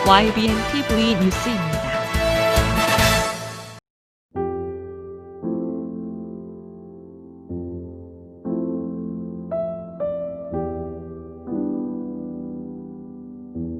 YBN TV 뉴스입니다.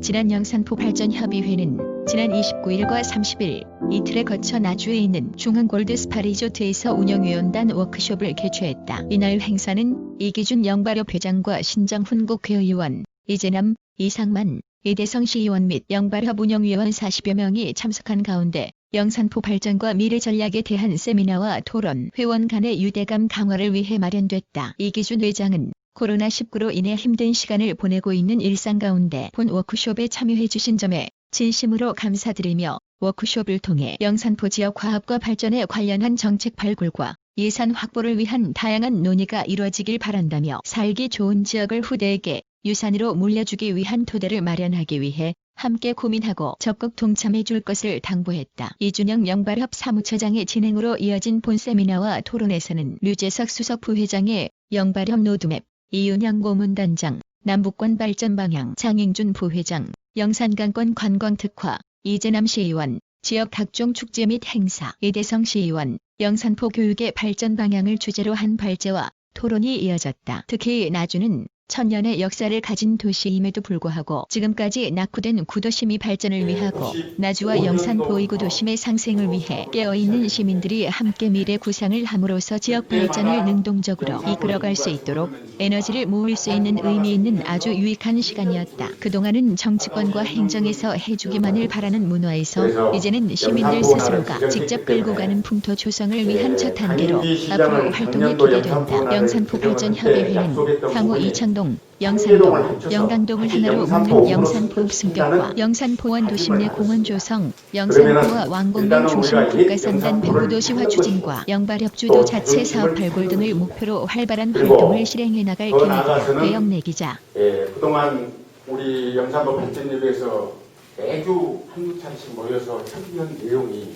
지난 영산포 발전협의회는 지난 29일과 30일 이틀에 거쳐 나주에 있는 중흥골드스파 리조트에서 운영위원단 워크숍을 개최했다. 이날 행사는 이기준 영발협 회장과 신정훈 국회의원, 이재남, 이상만, 이대성 시의원 및 영발협 운영위원 40여 명이 참석한 가운데 영산포 발전과 미래 전략에 대한 세미나와 토론, 회원 간의 유대감 강화를 위해 마련됐다. 이기준 회장은 코로나19로 인해 힘든 시간을 보내고 있는 일상 가운데 본 워크숍에 참여해 주신 점에 진심으로 감사드리며 워크숍을 통해 영산포 지역 화합과 발전에 관련한 정책 발굴과 예산 확보를 위한 다양한 논의가 이루어지길 바란다며 살기 좋은 지역을 후대에게 유산으로 물려주기 위한 토대를 마련하기 위해 함께 고민하고 적극 동참해 줄 것을 당부했다. 이준영 영발협 사무처장의 진행으로 이어진 본 세미나와 토론에서는 류재석 수석 부회장의 영발협 로드맵, 이윤영 고문단장, 남북권 발전 방향, 장인준 부회장, 영산강권 관광특화, 이재남 시의원, 지역 각종 축제 및 행사, 이대성 시의원, 영산포 교육의 발전 방향을 주제로 한 발제와 토론이 이어졌다. 특히 나주는 천년의 역사를 가진 도시임에도 불구하고 지금까지 낙후된 구도심이 발전을 위하고 나주와 영산포 2구 도심의 상생을 위해 깨어있는 시민들이 함께 미래 구상을 함으로써 지역 발전을 능동적으로 이끌어갈 수 있도록 에너지를 모을 수 있는 의미 있는 아주 유익한 시간이었다. 그동안은 정치권과 행정에서 해주기만을 바라는 문화에서 이제는 시민들 스스로가 직접 끌고 가는 풍토 조성을 위한 첫 단계로 앞으로 활동이 기대된다. 영산포 발전협의회는 향후 이창동, 영산동, 영강동을 하나로 묶는 영산포 흡승격과 영산포원 도심 내 공원 조성, 영산포와 왕공동 중심 국가선단 배후도시화 추진과 영발협 주도 자체 사업 발굴 등을 목표로 활발한 활동을 실행해 나갈 계획이다. 배영래 기자. 그동안 우리 영산포 발전협의회에서 매주 한두 차례씩 모여서 협의한 내용이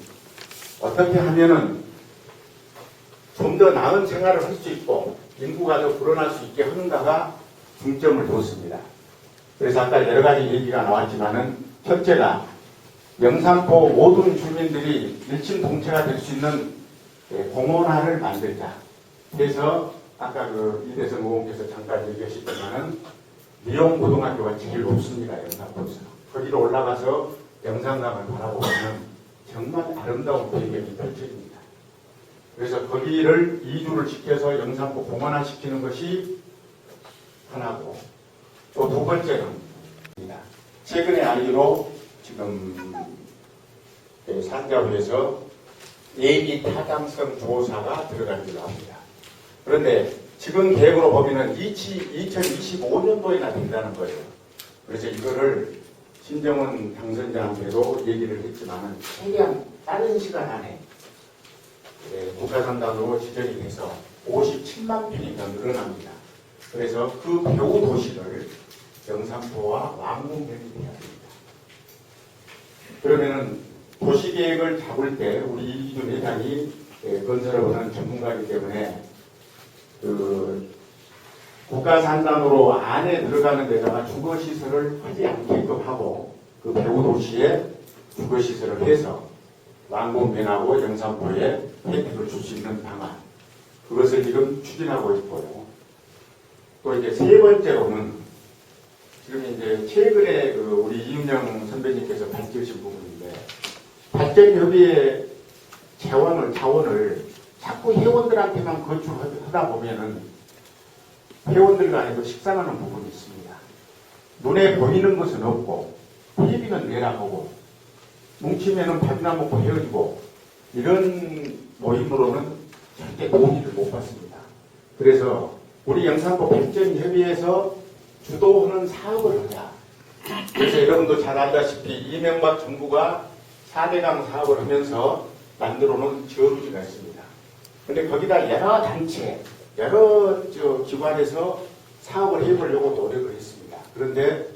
어떻게 하면은 좀 더 나은 생활을 할 수 있고 인구가 더 불어날 수 있게 하는가가 중점을 뒀습니다. 그래서 아까 여러 가지 얘기가 나왔지만은 첫째가 영산포 모든 주민들이 일심동체가 될 수 있는 공원화를 만들자. 그래서 아까 이대성 의원께서 잠깐 얘기하셨지만은 미용고등학교가 제일 높습니다. 영산포에서. 거기로 올라가서 영산강을 바라보면 정말 아름다운 배경이 펼쳐집니다. 그래서 거기를 이주를 시켜서 영산포 공원화 시키는 것이 하나고, 또 두 번째는 최근에 알기로 지금 산자부에서 예비 타당성 조사가 들어가기로 합니다. 그런데 지금 계획으로 보면은 2025년도에나 된다는 거예요. 그래서 이거를 신정훈 당선자한테도 얘기를 했지만은 최대한 빠른 시간 안에 국가선단으로 지정이 돼서 57만 평이 더 늘어납니다. 그래서 그 배후 도시를 영산포와 왕궁면이 돼야 됩니다. 그러면은 도시계획을 잡을 때 우리 이기준 회장이 건설업은 전문가이기 때문에 국가산단으로 안에 들어가는 데다가 주거시설을 하지 않게끔 하고 그 배후 도시에 주거시설을 해서 왕궁면하고 영산포에 혜택을 줄 수 있는 방안, 그것을 지금 추진하고 있고요. 또 이제 세 번째로는 지금 이제 최근에 우리 이윤영 선배님께서 밝히신 부분인데, 발전협의회 자원을 자꾸 회원들한테만 거주하다 보면은 회원들 간에도 식상하는 부분이 있습니다. 눈에 보이는 것은 없고 회비는 내라 보고 뭉치면은 밥이나 먹고 헤어지고 이런 모임으로는 절대 도움을 못 받습니다. 그래서 우리 영산포 발전협의회에서 주도하는 사업을 하자. 그래서 여러분도 잘 알다시피 이명박 정부가 4대강 사업을 하면서 만들어 놓은 저루지가 있습니다. 근데 거기다 여러 단체, 여러 기관에서 사업을 해보려고 노력을 했습니다. 그런데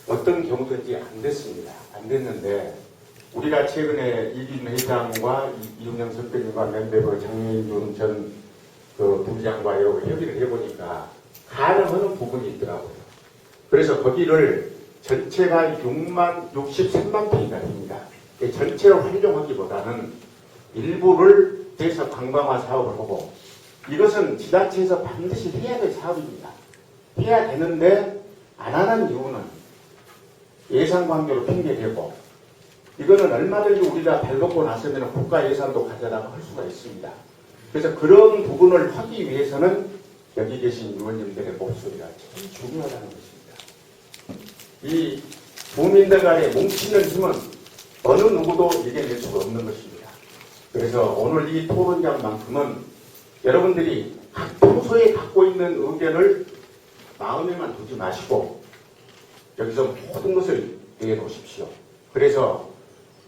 어떤 경우든지 안 됐습니다. 안 됐는데 우리가 최근에 이기준 회장과 이윤영 선배님과 멤버의 장민준 전 부장과 협의를 해보니까 가능한 부분이 있더라고요. 그래서 거기를 전체가 63만 평이나 됩니다. 전체를 활용하기보다는 일부를 해서 관광화 사업을 하고, 이것은 지자체에서 반드시 해야 될 사업입니다. 해야 되는데 안 하는 이유는 예산 관계로 핑계대고, 이거는 얼마든지 우리가 발벗고 나서면 국가 예산도 가져다가 할 수가 있습니다. 그래서 그런 부분을 하기 위해서는 여기 계신 의원님들의 목소리가 제일 중요하다는 것입니다. 이 국민들 간에 뭉치는 힘은 어느 누구도 이겨낼 수가 없는 것입니다. 그래서 오늘 이 토론장만큼은 여러분들이 평소에 갖고 있는 의견을 마음에만 두지 마시고 여기서 모든 것을 내놓으십시오. 그래서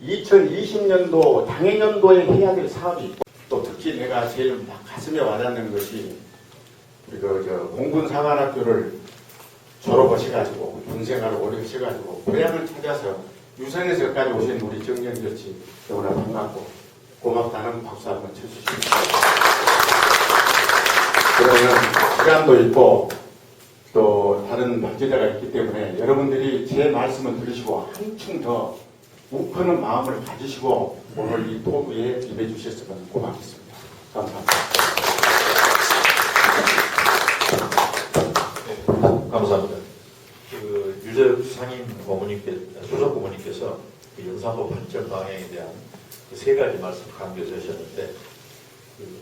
2020년도 당해년도에 해야 될 사업이 있고, 또 특히 내가 제일 가슴에 와닿는 것이 공군사관학교를 졸업하셔가지고 군생활을 오래 하셔가지고 고향을 찾아서 유선에서까지 오신 우리 정영철 씨 너무나 반갑고 고맙다는 박수 한번 쳐주십시오. 그러면 시간도 있고 또 다른 박제자가 있기 때문에 여러분들이 제 말씀을 들으시고 한층 더 욱하는 마음을 가지시고 오늘 이 토부에 임해 주셨으면 고맙겠습니다. 감사합니다. 네, 감사합니다. 유재욱 수석 고모님께서 영산포 발전 방향에 대한 세 가지 말씀 강조하셨는데,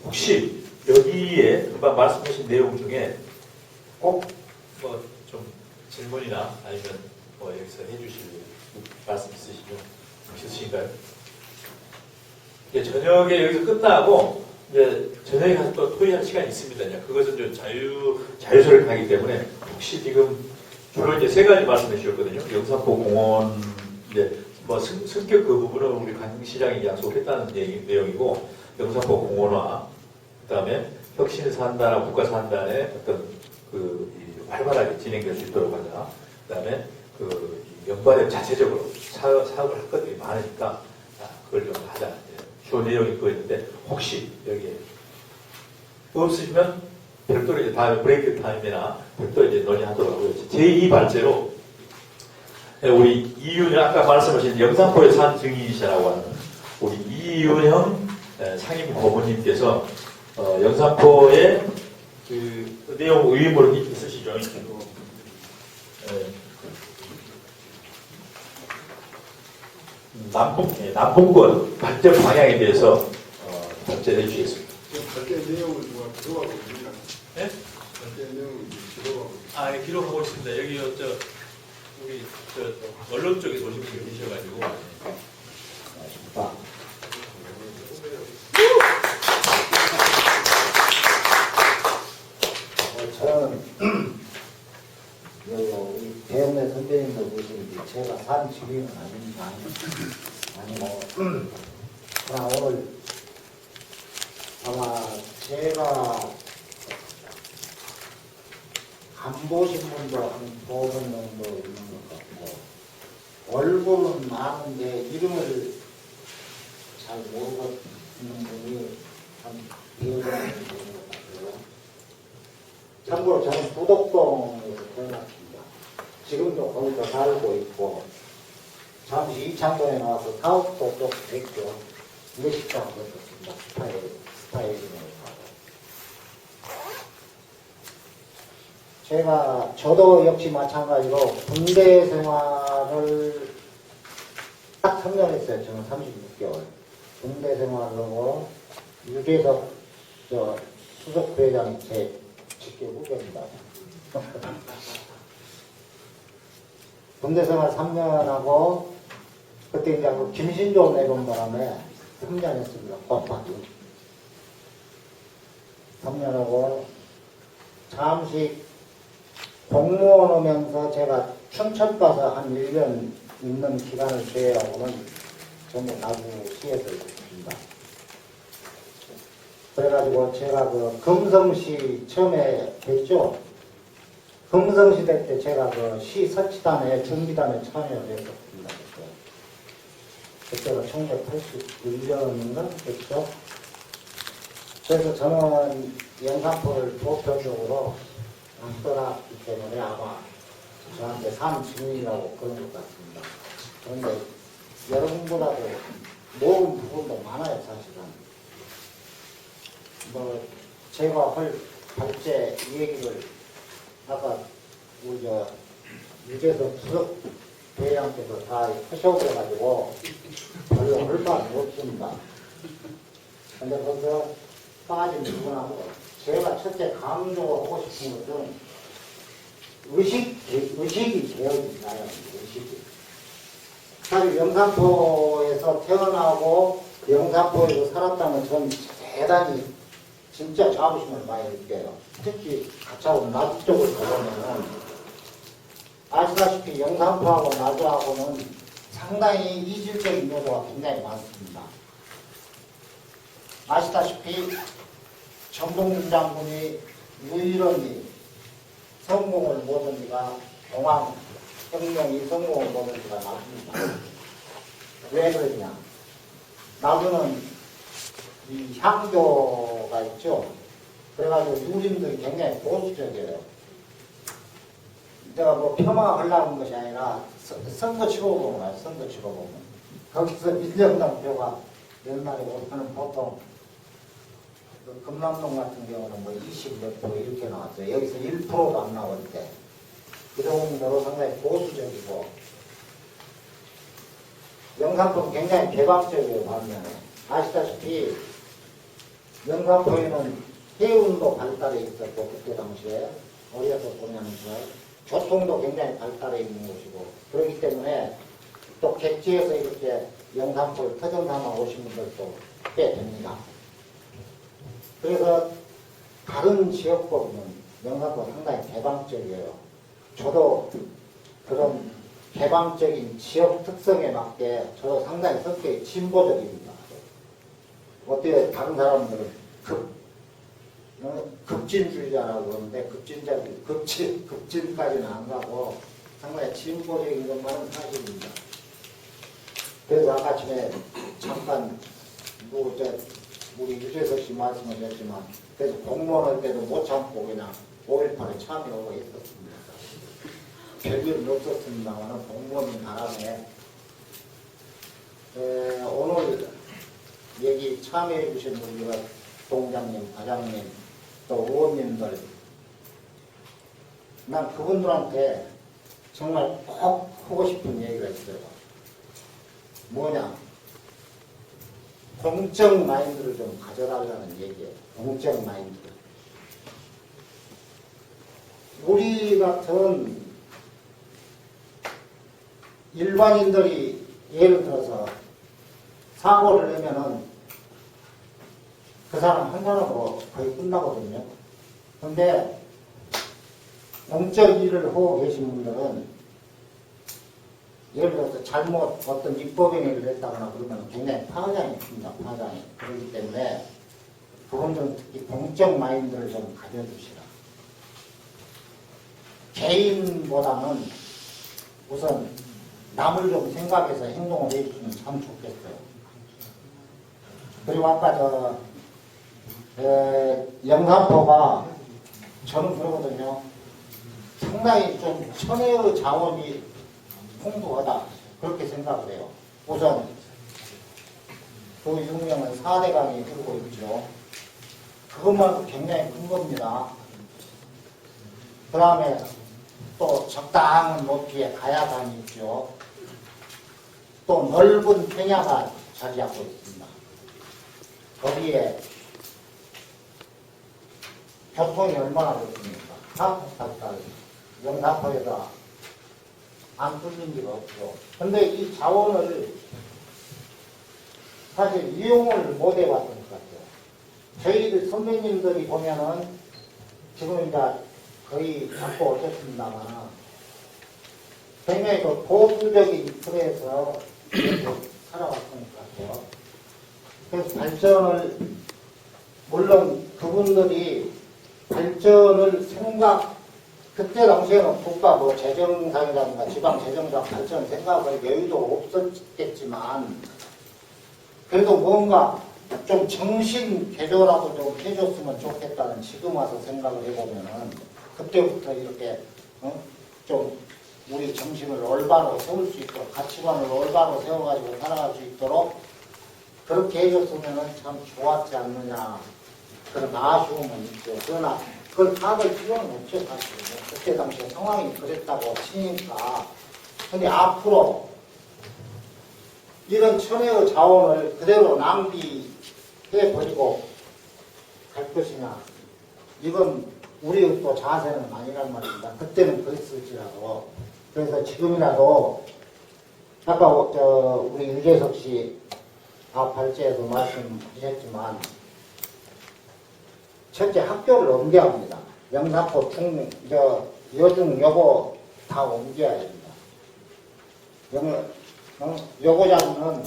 혹시 여기에 금방 말씀하신 내용 중에 꼭 좀 질문이나 아니면 여기서 해주실 말씀 있으신가요? 저녁에 여기서 끝나고 이제 저녁에 가서 또 토의할 시간이 있습니다. 그것은 좀 자유스럽게 하기 때문에 혹시 지금 주로 이제 세 가지 말씀해 주셨거든요. 영산포 공원 이제 성격 그 부분은 우리 강시장이 약속했다는 내용이고, 영산포 공원화, 그다음에 혁신산단과 국가산단의 어떤 활발하게 진행될 수 있도록 하자. 그다음에 연관에 자체적으로 사업을 할 것들이 많으니까 그걸 좀 하자. 주요 내용이 그거였는데, 혹시 여기에 없으시면 별도로 이제 다음에 브레이크 타임이나 별도로 이제 논의하도록 하고요. 제2발제로 우리 이윤영, 아까 말씀하신 영산포의 산 증인이시라고 하는 우리 이윤영 상임 고문님께서 영산포의 내용 의무를 있으시죠? 남북권 발전 방향에 대해서 답변해 주시겠습니다. 발전 내용을 누가 기록하고 있습니다. 네? 발전 내용을 기록하고 있습니다. 아, 예, 기록하고 있습니다. 여기 우리 언론 쪽에 오신 분이 계셔가지고. 저는 우리 배영래 선배님도 보시는데 제가 산 주인은 아니고 그러나 오늘 아마 제가 안 보신 분도 한 5분 정도 있는 것 같고, 얼굴은 아는데 이름을 잘 모르겠는 분이 한 2분 정도 되는 것 같아요. 참고로 저는 부덕동에서 태어났습니다. 지금도 거기서 살고 있고, 잠시 이창동에 나와서 사업도 좀 했죠. 일식당도 했었습니다. 스타일링을 하고. 저도 역시 마찬가지로 군대 생활을 딱 3년 했어요. 저는 36개월. 군대 생활을 하고, 유재석 수석 부회장이 제 직계 후배입니다. 군대 생활 3년 하고, 그때 이제 김신종 내려온 바람에 3년 했습니다. 빡빡이. 3년 하고, 잠시 공무원 오면서 제가 춘천 가서 한 1년 있는 기간을 제외하고는 전부 나주시에서 있습니다. 그래가지고 제가 금성시 처음에 됐죠. 금성시대 때 제가 시 설치단에 준비단에 참여를 했었습니다. 그때가 1981년인가 됐죠. 그래서 저는 영산포를 목표적으로 떠났기 때문에 아마 저한테 산 증인이라고 그런 것 같습니다. 그런데 여러분보다도 모르는 부분도 많아요, 사실은. 뭐 제가 할 발제 얘기를 아까 우리 저 유재석 부석 대회장께서 다 하셔버려가지고 별로 할 말은 없습니다. 근데 거기서 빠진 부분하고 제가 첫째 강조하고 싶은 것은 의식이 되어있나요? 의식이. 사실 영산포에서 태어나고 영산포에서 살았다면 전 대단히 진짜 자부심을 많이 느껴요. 특히 가차원 나주 쪽을 가보면은 아시다시피 영산포하고 나주하고는 상당히 이질적인 요소가 굉장히 많습니다. 아시다시피 정동준 장군이 유일하게 성공을 모든 이가 공항혁명이 성공을 모든 이가 나줍니다. 왜 그러냐? 나주는 이 향교가 있죠. 그래가지고 유림들이 굉장히 보수적이에요. 내가 뭐 폄하하려는 것이 아니라 선거 치고 보면 알아요. 선거 치고 보면. 거기서 민정당 표가 옛날에 오면은 보통 그 금남동 같은 경우는 뭐 20 몇 프로 이렇게 나왔어요. 여기서 1%도 안 나올 때. 그 정도로 상당히 보수적이고, 영산포는 굉장히 개방적이에요, 반면에. 아시다시피, 영산포에는 해운도 발달해 있었고, 그때 당시에, 어디에서 보냐면, 교통도 굉장히 발달해 있는 곳이고, 그렇기 때문에, 또 객지에서 이렇게 영산포를 터전삼아 오신 분들도 꽤 됩니다. 그래서 다른 지역보다는 영산포가 상당히 개방적이에요. 저도 그런 개방적인 지역 특성에 맞게 저도 상당히 성격이 진보적입니다. 어때요? 다른 사람들은 급진주의자라고 그러는데 급진까지는 안 가고 상당히 진보적인 것만은 사실입니다. 그래서 아까 전에 잠깐 우리 유재석 씨 말씀하셨지만, 그래서 공무원 할 때도 못 참고 그냥 5.18에 참여하고 있었습니다. 별일은 없었습니다만, 공무원인 바람에, 오늘 얘기 참여해 주신 우리가 동장님, 과장님, 또 의원님들, 난 그분들한테 정말 꼭 하고 싶은 얘기가 있어요. 뭐냐? 공적 마인드를 좀 가져달라는 얘기예요. 공적 마인드. 우리 같은 일반인들이 예를 들어서 사고를 내면은 그 사람 한 사람으로 거의 끝나거든요. 근데 공적 일을 하고 계신 분들은 예를 들어서 잘못 어떤 입법행위를 했다거나 그러면 굉장히 파장이 있습니다. 파장이. 그렇기 때문에 그분들은 특히 공적 마인드를 좀 가져주시라. 개인보다는 우선 남을 좀 생각해서 행동을 해주시면 참 좋겠어요. 그리고 아까 영산포가 저는 그러거든요. 상당히 좀 천혜의 자원이 풍부하다. 그렇게 생각을 해요. 우선 그 유명한 4대강이 흐르고 있죠. 그것만도 굉장히 큰 겁니다. 그 다음에 또 적당한 높이의 가야산이 있죠. 또 넓은 평야가 자리 잡고 있습니다. 거기에 교통이 얼마나 좋습니까? 사포탈 영산포에서 안 뚫린 데가 없죠. 근데 이 자원을 사실 이용을 못 해왔던 것 같아요. 저희들 선배님들이 보면은 지금 이제 거의 갖고 오셨습니다만 굉장히 그 보수적인 틀에서 이렇게 살아왔던 것 같아요. 그래서 발전을, 물론 그분들이 발전을 그때 당시에는 국가 뭐 재정상이라든가 지방 재정상 발전 생각할 여유도 없었겠지만, 그래도 뭔가 좀 정신 개조라도 좀 해줬으면 좋겠다는 지금 와서 생각을 해보면은, 그때부터 이렇게 좀 우리 정신을 올바로 세울 수 있도록 가치관을 올바로 세워가지고 살아갈 수 있도록 그렇게 해줬으면 참 좋았지 않느냐 그런 아쉬움은 있죠. 그러나 그걸 파악할 필요는 없죠. 사실 그때 당시에 상황이 그랬다고 치니까. 근데 앞으로 이런 천혜의 자원을 그대로 낭비해버리고 갈 것이냐 이건 우리의 또 자세는 아니란 말입니다. 그때는 그랬을지라도. 그래서 지금이라도 아까 우리 유재석 씨 발제에도 말씀하셨지만 첫째 학교를 옮겨야 합니다. 영사포 여중 여고 다 옮겨야 됩니다. 여고장은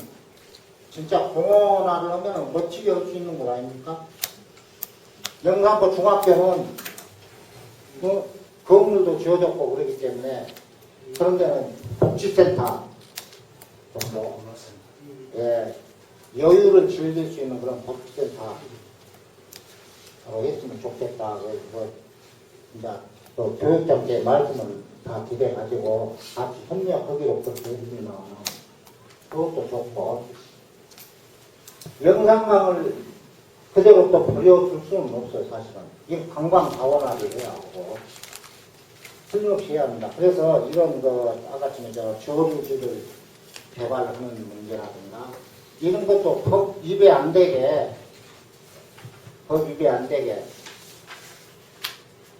진짜 공원화를 하면 멋지게 할 수 있는 것 아닙니까? 영산포 중학교는 건물도 지어졌고 그러기 때문에 그런 데는 복지센터 정도 여유를 즐길 수 있는 그런 복지센터 했으면 좋겠다. 이제 또 교육장께 말씀을 다 기대가지고 같이 협력하기로 그렇게 해주면 그것도 좋고 영산강을 그대로 또 버려둘 수는 없어요. 사실은 이 관광 자원화를 해야 하고 틀림없이 해야 합니다. 그래서 이런 아까처럼 저류지를 개발하는 문제라든가 이런 것도 법 입에 안 되게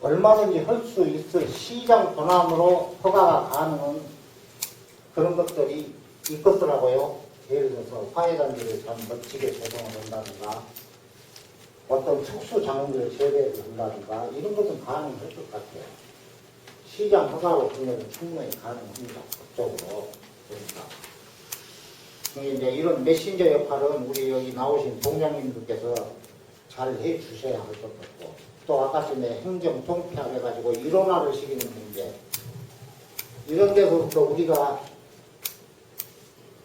얼마든지 할 수 있을 시장 권한으로 허가가 가능한 그런 것들이 있겠더라고요. 예를 들어서 화훼단지를 참 멋지게 조성을 한다든가 어떤 특수 작물을 재배를 한다든가 이런 것은 가능할 것 같아요. 시장 허가로 보면 충분히 가능합니다. 법적으로. 그러니까 이제 이런 메신저 역할은 우리 여기 나오신 동장님들께서 잘 해주셔야 할 것 같고 또 아까 전에 행정 통폐합 해가지고 일원화를 시키는 문제 이런 데서부터 우리가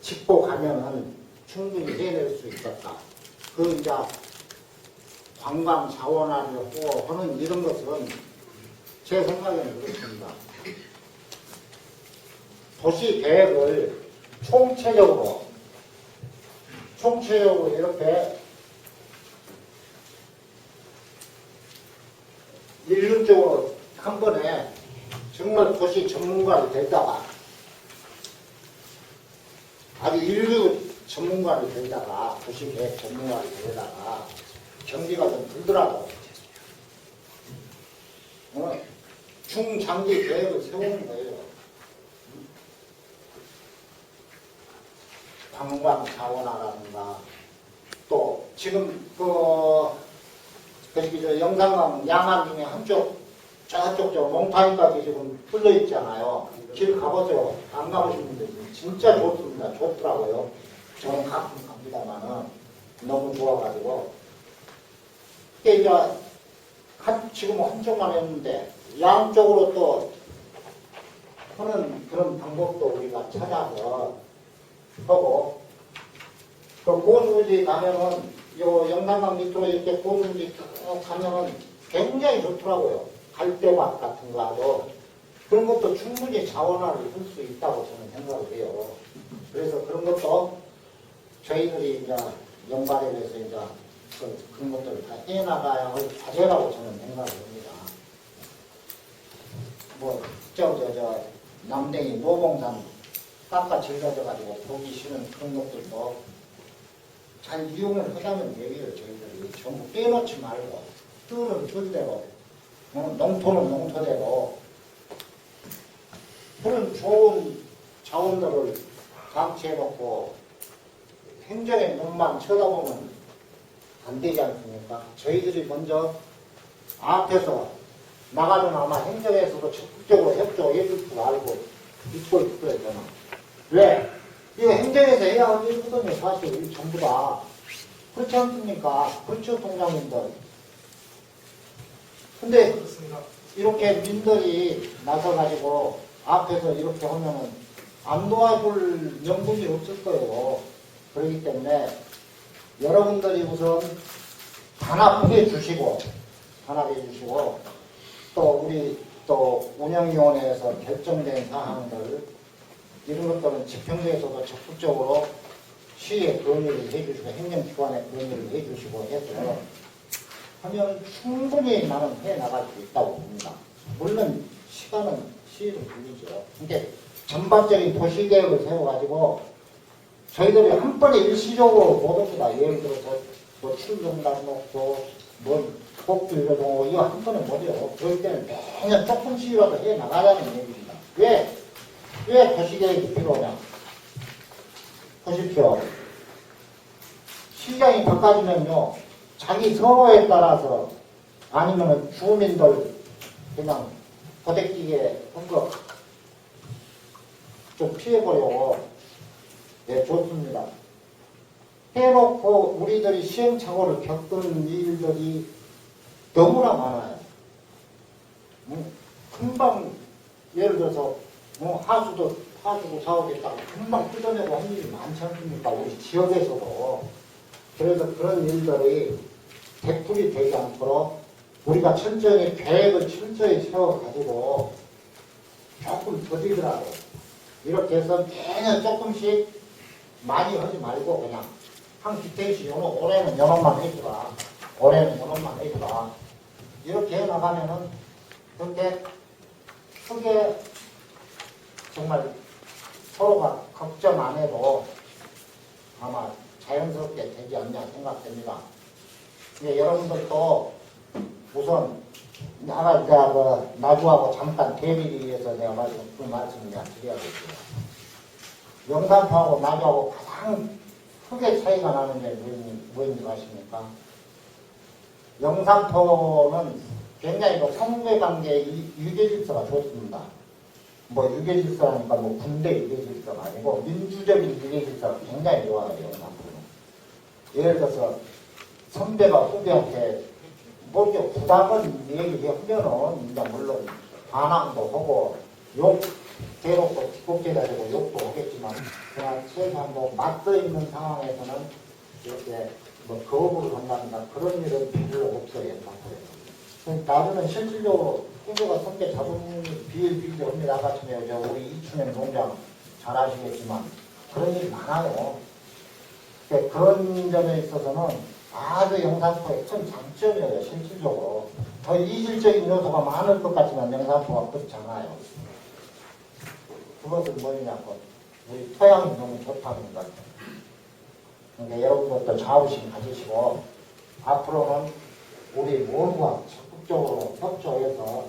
짚고 가면은 충분히 해낼 수 있었다. 이제 관광 자원화를 하고 하는 이런 것은 제 생각에는 그렇습니다. 도시 계획을 총체적으로 이렇게 일률적으로 한 번에 정말 도시 전문가를 되다가 아주 인류 전문가를 되다가 도시계획 전문가를 되다가 경기가 좀 들더라도 중장기 계획을 세우는 거예요. 관광 자원화라든가 또 지금 영산강 양안 중에 한쪽 저쪽 몽타인까지 지금 뚫려 있잖아요. 길 가보죠. 안 가보신 분들 진짜 좋습니다. 좋더라고요. 저는 가끔 갑니다만은 너무 좋아가지고 이게 이제 지금 한쪽만 했는데 양쪽으로 또 하는 그런 방법도 우리가 찾아서 하고 그 고수지 가면은 요 영산강 밑으로 이렇게 고수지 쭉 가면은 굉장히 좋더라고요. 갈대밭 같은 거 하고 그런 것도 충분히 자원화를 할 수 있다고 저는 생각을 해요. 그래서 그런 것도 저희들이 이제 연발에 대해서 이제 그런 것들을 다 해나가야 할 과제라고 저는 생각을 합니다. 남대이 노봉산 깎아 질러져가지고 보기 싫은 그런 것들도 잘 이용을 하자는 얘기를 저희들이 전부 빼놓지 말고 뜰은 뜰대로 농토는 농토대로 그런 좋은 자원들을 감취해놓고 행정의 눈만 쳐다보면 안 되지 않습니까? 저희들이 먼저 앞에서 나가면 아마 행정에서도 적극적으로 협조해 줄 줄 알고 있고 있어요, 저는. 왜? 이거 행정에서 해야 할 일이거든요, 사실. 전부 다. 그렇지 않습니까? 그렇죠, 동장님들. 근데 이렇게 민들이 나서가지고 앞에서 이렇게 하면은 안 도와줄 명분이 없을 거예요. 그렇기 때문에 여러분들이 우선 단합해 주시고 또 우리 또 운영위원회에서 결정된 사항들 이런 것들은 집행부에서도 적극적으로 시에 건의를 해주시고 행정기관에 건의를 해주시고 해서 하면 충분히 나는 해나갈 수 있다고 봅니다. 물론 시간은 시일은 걸리죠. 근데 전반적인 도시계획을 세워가지고 저희들이 한 번에 일시적으로 못 옵니다. 예를 들어서 뭐 출근단 놓고 뭐 꼭지를 놓고 이거 한 번에 못해요. 그럴 때는 매년 조금씩이라도 해 나가자는 얘기입니다. 왜 도시계획이 필요하냐? 보십시오. 시장이 바꿔지면요, 자기 선호에 따라서 아니면 주민들 그냥 고데기에 한거 좀 피해보려고 네, 좋습니다. 해놓고 우리들이 시행착오를 겪은 일들이 너무나 많아요. 금방 예를 들어서 하수도 사오겠다고 금방 뜯어내고 한 일이 많지 않습니까? 우리 지역에서도. 그래서 그런 일들이 되풀이 되지 않도록 우리가 철저히 계획을 철저히 세워가지고 조금 더디더라도 이렇게 해서 매년 조금씩 많이 하지 말고 그냥 한 기태씩 올해는 요놈만 해주라. 올해는 요놈만 해주라. 이렇게 해나가면은 그렇게 크게 정말 서로가 걱정 안 해도 아마 자연스럽게 되지 않냐 생각됩니다. 여러분들도 우선 나가 이제 나주하고 잠깐 대비를 위해서 내가 그 말씀을 드려야겠어요. 영산포하고 나주하고 가장 크게 차이가 나는 게 뭐인지 아십니까? 영산포는 굉장히 성배관계 유계질서가 좋습니다. 뭐 유계질서라니까 뭐 군대 유계질서가 아니고 민주적인 유계질서가 굉장히 좋아요. 영산포는. 예를 들어서 선배가 후배한테 뭐 이렇게 부당한 얘기하면은 이제 물론 반항도 하고 욕 대놓고 뒷곡질해가지고 욕도 하겠지만 그냥 최소한 뭐 맞서 있는 상황에서는 이렇게 뭐 거부를 한다든가 그런 일은 별로 없어요. 나중에 실질적으로 후배가 선배 자존심이 비일비재합니다. 아까 전에 우리 이춘영 동장 잘 아시겠지만 그런 일이 많아요. 그런 점에 있어서는 아주 영산포의 큰 장점이에요. 실질적으로 더 이질적인 요소가 많을 것 같지만 영산포가 그렇지 않아요. 그것은 뭐냐고 우리 토양이 너무 좋다는 것. 그러니까 여러분들도 자부심 가지시고 앞으로는 우리 모두가 적극적으로 협조해서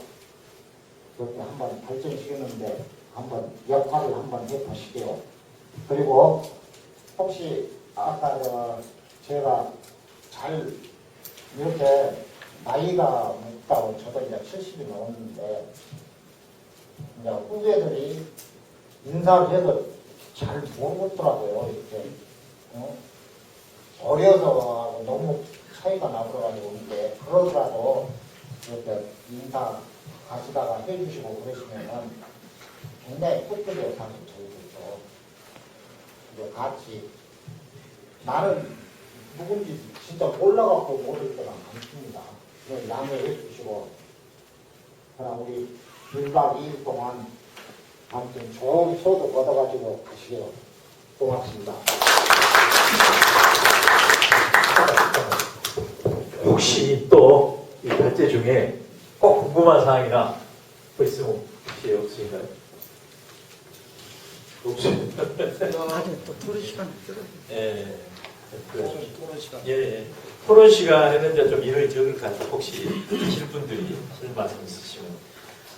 그렇게 한번 발전시키는데 한번 역할을 한번 해보시게요. 그리고 혹시 아까 제가 잘 이렇게 나이가 먹다고 저도 이제 70이 넘었는데 이제 후배들이 인사를 해도 잘 모르겠더라고요. 이렇게 어려서 너무 차이가 나버려가지고 이제 그러더라도 이렇게 인사 가시다가 해주시고 그러시면은 굉장히 뜻들이에요. 사실 저희들도 이제 같이 나는 누군지 진짜 몰라갖고 모를 때가 많습니다. 양해해 주시고 그럼 우리 1박 2일 동안 아무튼 좋은 소득 얻어가지고 가시게요. 고맙습니다. 혹시 또 이 발제 중에 꼭 궁금한 사항이나 말씀 혹시 없으신가요? 토론 시간 예. 토론 시간. 예. 토론 시간에는 이제 좀 이런 적을 가지고 혹시 하실 분들이 하실 말씀 있으시면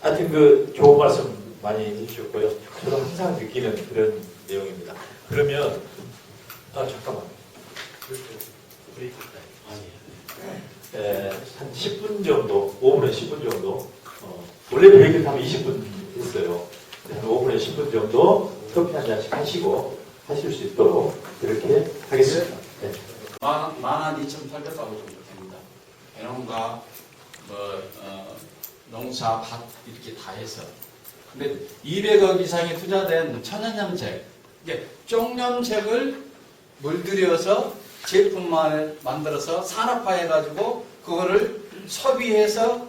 하여튼 좋은 말씀 많이 해주셨고요. 저도 항상 느끼는 그런 내용입니다. 그러면 잠깐만. 브레이크 타임. 한 10분 정도, 5분에 10분 정도. 원래 브레이크 타임 20분 했어요. 한 5분에 10분 정도 커피 한 잔씩 하시고 하실 수 있도록 그렇게 하겠습니다. 네. 12,800가구 정도 됩니다. 배농가, 농사, 밭 이렇게 다 해서. 근데 200억 이상이 투자된 천연염색, 이게 쪽염색을 물들여서 제품만 만들어서 산업화해가지고 그거를 소비해서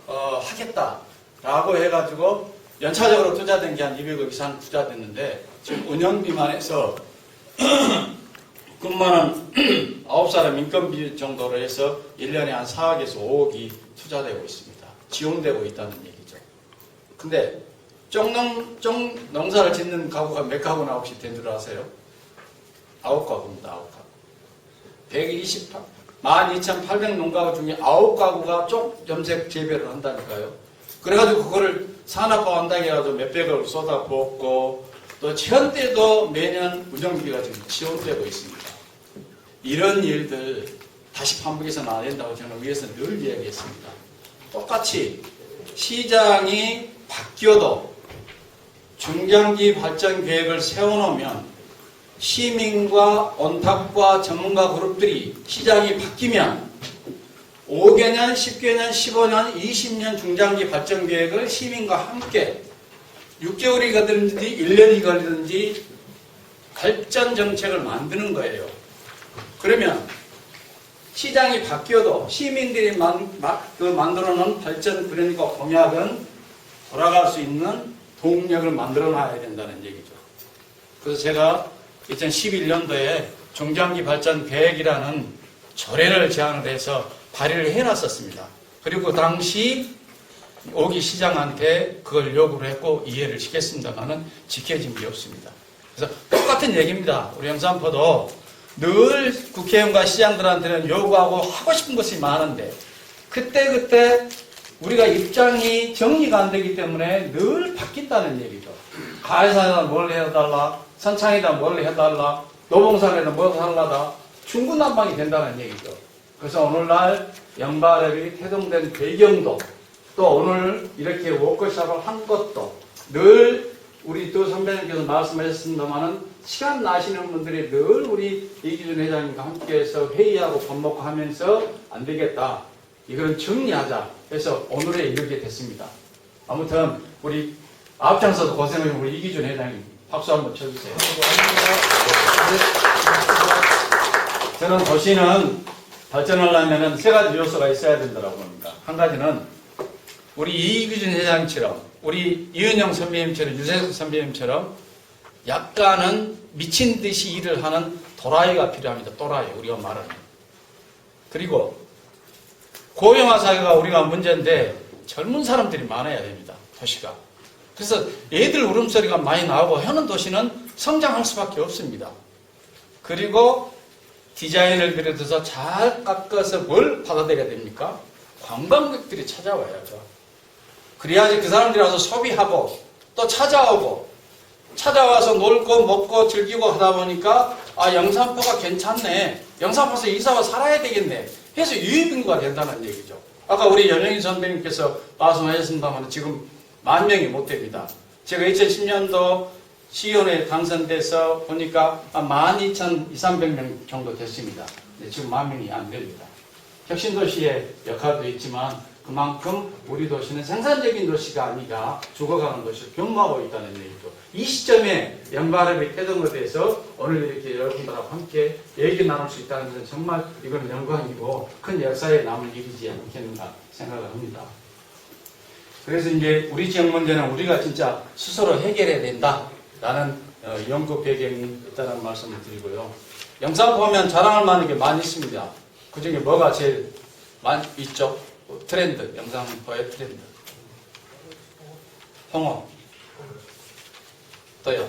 하겠다. 라고 해가지고 연차적으로 투자된 게 한 200억 이상 투자됐는데 지금 운영비만 해서 근무하는 9사람 인건비 정도로 해서 1년에 한 4억에서 5억이 투자되고 있습니다. 지원되고 있다는 얘기죠. 근데 농사를 짓는 가구가 몇 가구나 혹시 된 줄 아세요? 9가구입니다. 9가구. 12,800 농가구 중에 9가구가 쪽염색 재배를 한다니까요. 그래가지고 그거를 산업화한다고 해가지고 몇백억을 쏟아붓고 또 현대도 매년 운영비가 지금 지원되고 있습니다. 이런 일들 다시 반복해서는 안 된다고 저는 위에서 늘 이야기했습니다. 똑같이 시장이 바뀌어도 중장기 발전 계획을 세워놓으면 시민과 온탁과 전문가 그룹들이 시장이 바뀌면 5개년, 10개년, 15년, 20년 중장기 발전 계획을 시민과 함께 6개월이 가든지 1년이 걸리든지 발전 정책을 만드는 거예요. 그러면 시장이 바뀌어도 시민들이 만들어 놓은 발전 그러니까 공약은 돌아갈 수 있는 동력을 만들어 놔야 된다는 얘기죠. 그래서 제가 2011년도에 중장기 발전 계획이라는 조례를 제안을 해서 발의를 해놨었습니다. 그리고 당시 오기 시장한테 그걸 요구를 했고 이해를 시켰습니다만은 지켜진 게 없습니다. 그래서 똑같은 얘기입니다. 우리 영산포도 늘 국회의원과 시장들한테는 요구하고 하고 싶은 것이 많은데 그때 우리가 입장이 정리가 안 되기 때문에 늘 바뀐다는 얘기죠. 가해산에다 뭘 해달라, 선창에다 뭘 해달라, 노봉산에다 뭘 해달라다 중구난방이 된다는 얘기죠. 그래서 오늘날 영발협이 태동된 배경도 또 오늘 이렇게 워크숍을 한 것도 늘 우리 두 선배님께서 말씀하셨습니다만은 시간 나시는 분들이 늘 우리 이기준 회장님과 함께해서 회의하고 밥 먹고 하면서 안 되겠다. 이걸 정리하자 해서 오늘에 이르게 됐습니다. 아무튼 우리 앞장서서 고생하신 우리 이기준 회장님 박수 한번 쳐주세요. 저는 도시는 발전하려면 세 가지 요소가 있어야 된다고 봅니다. 한 가지는 우리 이기준 회장처럼 우리 이은영 선배님처럼 유재석 선배님처럼 약간은 미친 듯이 일을 하는 도라이가 필요합니다. 또라이 우리가 말하는. 그리고 고령화 사회가 우리가 문제인데 젊은 사람들이 많아야 됩니다. 도시가. 그래서 애들 울음소리가 많이 나오고 하는 도시는 성장할 수밖에 없습니다. 그리고 디자인을 비롯해서 잘 깎아서 뭘 받아들여야 됩니까? 관광객들이 찾아와야죠. 그래야지 그 사람들이 와서 소비하고 또 찾아와서 놀고 먹고 즐기고 하다 보니까 아 영산포가 괜찮네. 영산포에서 이사와 살아야 되겠네. 해서 유입인구가 된다는 얘기죠. 아까 우리 연영희 선배님께서 말씀하셨습니다만 지금 10,000명이 못 됩니다. 제가 2010년도 시의원에 당선돼서 보니까 12,200명 정도 됐습니다. 지금 10,000명이 안 됩니다. 혁신도시의 역할도 있지만 그만큼 우리 도시는 생산적인 도시가 아니라 죽어가는 도시를 경험하고 있다는 얘기죠. 이 시점에 영발협의 태동에 대해서 오늘 이렇게 여러분들하고 함께 얘기 나눌 수 있다는 것은 정말 이건 영광이고 큰 역사에 남을 일이지 않겠는가 생각을 합니다. 그래서 이제 우리 지역 문제는 우리가 진짜 스스로 해결해야 된다라는 연구 배경이 있다는 말씀을 드리고요. 영상 보면 자랑할 만한 게 많이 있습니다. 그 중에 뭐가 제일 있죠? 트렌드, 영상포의 트렌드. 홍어. 또요.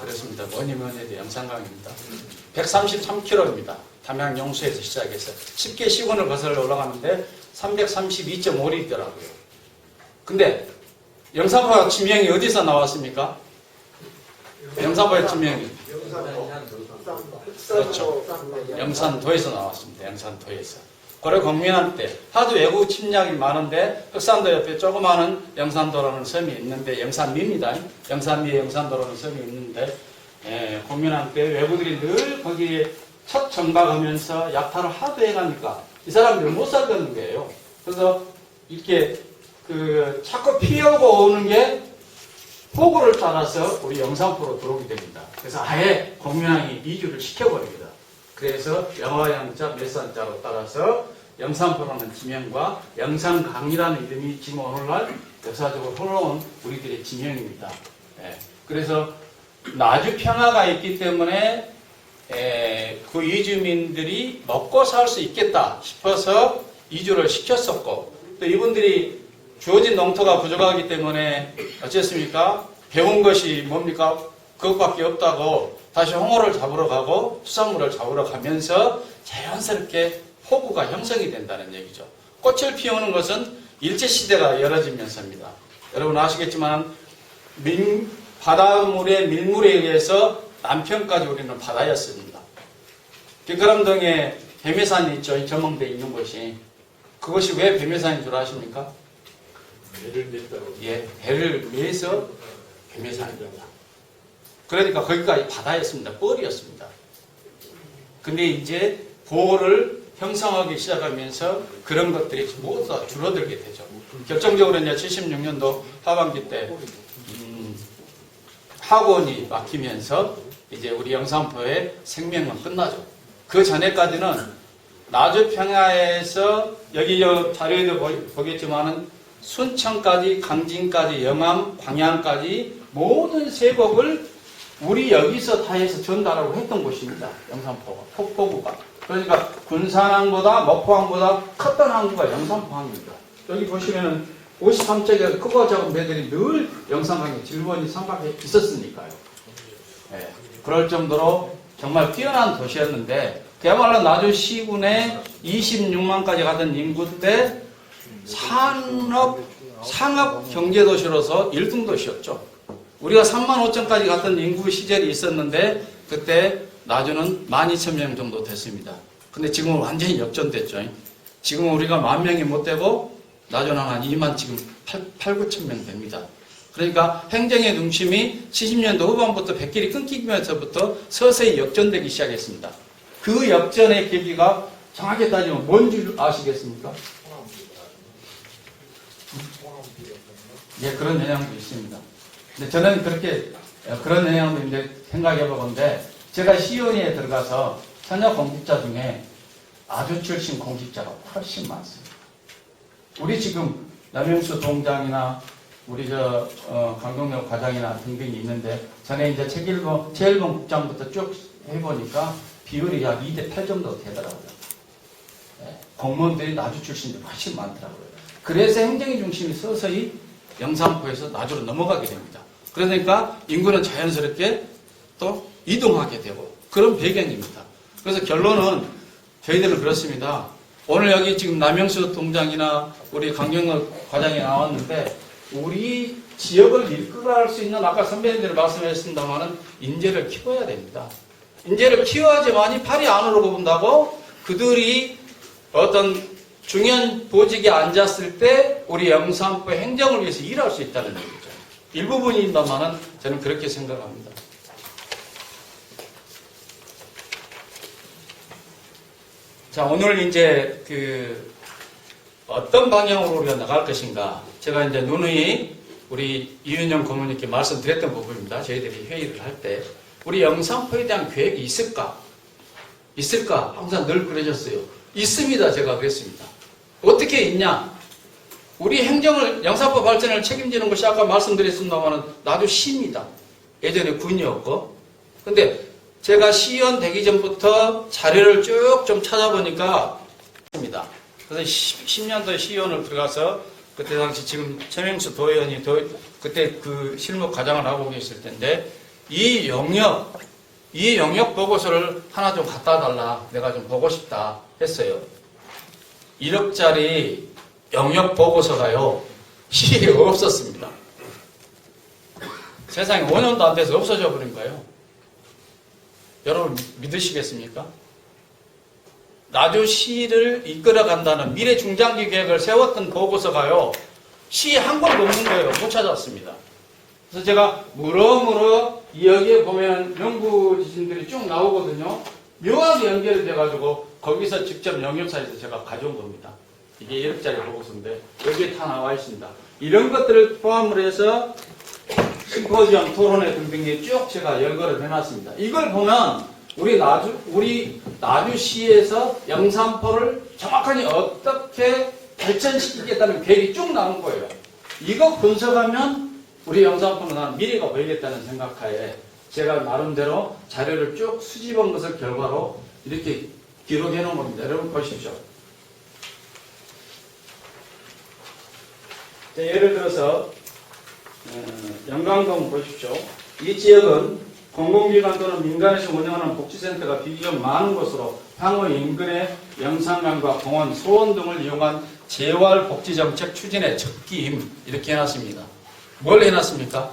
그렇습니다. 뭐니 해도 영산강입니다. 133km입니다. 담양 용수에서 시작해서 쉽게 시군을 거슬러 올라가는데 332.5리 있더라고요. 근데 영산포 지명이 어디서 나왔습니까? 영산포의 지명이 그렇죠. 영산도에서 나왔습니다. 영산도에서. 고려 공민왕 때 하도 외국 침략이 많은데 흑산도 옆에 조그마한 영산도라는 섬이 있는데 영산미입니다. 영산미에 영산도라는 섬이 있는데 공민왕 때 외국들이 늘 거기에 첫 정박하면서 약탈을 하도 해가니까 이 사람들이 못 살겠는 거예요. 그래서 이렇게 자꾸 피하고 오는 게 포구를 따라서 우리 영산포로 들어오게 됩니다. 그래서 아예 공민왕이 이주를 시켜버립니다. 그래서 영화양자, 몇산자로 따라서 영산포라는 지명과 영산강이라는 이름이 지금 오늘날 역사적으로 흘러온 우리들의 지명입니다. 예. 그래서 나주 평화가 있기 때문에 그 이주민들이 먹고 살 수 있겠다 싶어서 이주를 시켰었고, 또 이분들이 주어진 농토가 부족하기 때문에 어쨌습니까? 배운 것이 뭡니까? 그것밖에 없다고 다시 홍어를 잡으러 가고 수산물을 잡으러 가면서 자연스럽게 포구가 형성이 된다는 얘기죠. 꽃을 피우는 것은 일제시대가 열어지면서입니다. 여러분 아시겠지만 바닷물의 밀물에 의해서 남편까지 우리는 바다였습니다. 뒷가람동에 뱀해산이 있죠. 전망대에 있는 곳이. 그것이 왜 뱀해산인 줄 아십니까? 배를 냈다고. 예, 배를 매서 뱀해산이 됩니다. 그러니까 거기까지 바다였습니다. 뻘이었습니다. 근데 이제 보호를 형성하기 시작하면서 그런 것들이 모두 다 줄어들게 되죠. 결정적으로 이제 76년도 하반기 때 학원이 막히면서 이제 우리 영산포의 생명은 끝나죠. 그 전에까지는 나주 평야에서 여기 자료에도 보겠지만은 순천까지, 강진까지, 영암, 광양까지 모든 세곡을 우리 여기서 다 해서 전달하고 했던 곳입니다. 영산포가, 폭포구가. 그러니까 군산항보다, 목포항보다 컸던 항구가 영산포항입니다. 여기 보시면은 53척의 크고 작은 배들이 늘 영산강에 질원이 삼박해 있었으니까요. 네, 그럴 정도로 정말 뛰어난 도시였는데, 그야말로 나주 시군에 26만까지 가던 인구 때 상업 경제도시로서 1등 도시였죠. 우리가 3만 5천까지 갔던 인구 시절이 있었는데 그때 나주는 12,000명 정도 됐습니다. 근데 지금은 완전히 역전됐죠. 지금 우리가 10,000명이 못 되고 나주는 한 2만 지금 8,9,000명 됩니다. 그러니까 행정의 중심이 70년도 후반부터 백길이 끊기면서부터 서서히 역전되기 시작했습니다. 그 역전의 계기가 정확히 따지면 뭔지 아시겠습니까? 예, 그런 영향도 있습니다. 근데 저는 그런 영향도 이제 생각해 보건데, 제가 시의원에 들어가서 선여 공직자 중에 아주 출신 공직자가 훨씬 많습니다. 우리 지금 남영수 동장이나 우리 강동혁 과장이나 등등이 있는데, 전에 이제 최일봉 국장부터 쭉 해보니까 비율이 약 2대8 정도 되더라고요. 네, 공무원들이 나주 출신들이 훨씬 많더라고요. 그래서 행정의 중심이 서서히 영산포에서 나주로 넘어가게 됩니다. 그러니까 인구는 자연스럽게 또 이동하게 되고 그런 배경입니다. 그래서 결론은 저희들은 그렇습니다. 오늘 여기 지금 남영수 동장이나 우리 강경혁 과장이 나왔는데, 우리 지역을 이끌어갈 수 있는, 아까 선배님들이 말씀하셨습니다만은 인재를 키워야 됩니다. 인재를 키워야지만이 팔이 안으로 굽는다고 그들이 어떤 중요한 보직에 앉았을 때 우리 영산포 행정을 위해서 일할 수 있다는 얘기죠. 일부분입니다만은 저는 그렇게 생각합니다. 자, 오늘 이제 어떤 방향으로 우리가 나갈 것인가, 제가 이제 누누이 우리 이윤영 고문님께 말씀드렸던 부분입니다. 저희들이 회의를 할 때 우리 영산포에 대한 계획이 있을까? 항상 늘 그러셨어요. 있습니다. 제가 그랬습니다. 어떻게 있냐? 우리 행정을, 영산포 발전을 책임지는 것이 아까 말씀드렸습니다만 나도 시입니다. 예전에 군이었고. 근데 제가 시의원 되기 전부터 자료를 쭉 좀 찾아보니까 있습니다. 그래서 10년도에 시의원을 들어가서 그때 당시 지금 최명수 도의원이 그때 그 실무 과장을 하고 계실 텐데, 이 영역 보고서를 하나 좀 갖다 달라, 내가 좀 보고 싶다 했어요. 1억짜리 영역 보고서가요, 시에 없었습니다. 세상에 5년도 안 돼서 없어져 버린 거예요. 여러분 믿으시겠습니까? 나주시를 이끌어간다는 미래 중장기 계획을 세웠던 보고서가요, 시에 한 권도 없는 거예요. 못 찾았습니다. 그래서 제가 물어물어 여기에 보면 연구 지신들이 쭉 나오거든요. 묘하게 연결이 돼가지고 거기서 직접 영역사에서 제가 가져온 겁니다. 이게 1억짜리 보고서인데 여기에 다 나와 있습니다. 이런 것들을 포함을 해서 심포지엄, 토론회 등등에 쭉 제가 연결을 해놨습니다. 이걸 보면 우리 나주시에서 영산포를 정확하게 어떻게 발전시키겠다는 계획이 쭉 나온 거예요. 이거 분석하면 우리 영산포는 난 미래가 보이겠다는 생각하에 제가 나름대로 자료를 쭉 수집한 것을 결과로 이렇게 기록해 놓은 겁니다. 여러분 보십시오. 자, 예를 들어서 영광동 보십시오. 이 지역은 공공기관 또는 민간에서 운영하는 복지센터가 비교적 많은 곳으로 향후 인근의 영산강과 공원, 소원 등을 이용한 재활복지정책 추진에 적기임 이렇게 해놨습니다. 뭘 해놨습니까?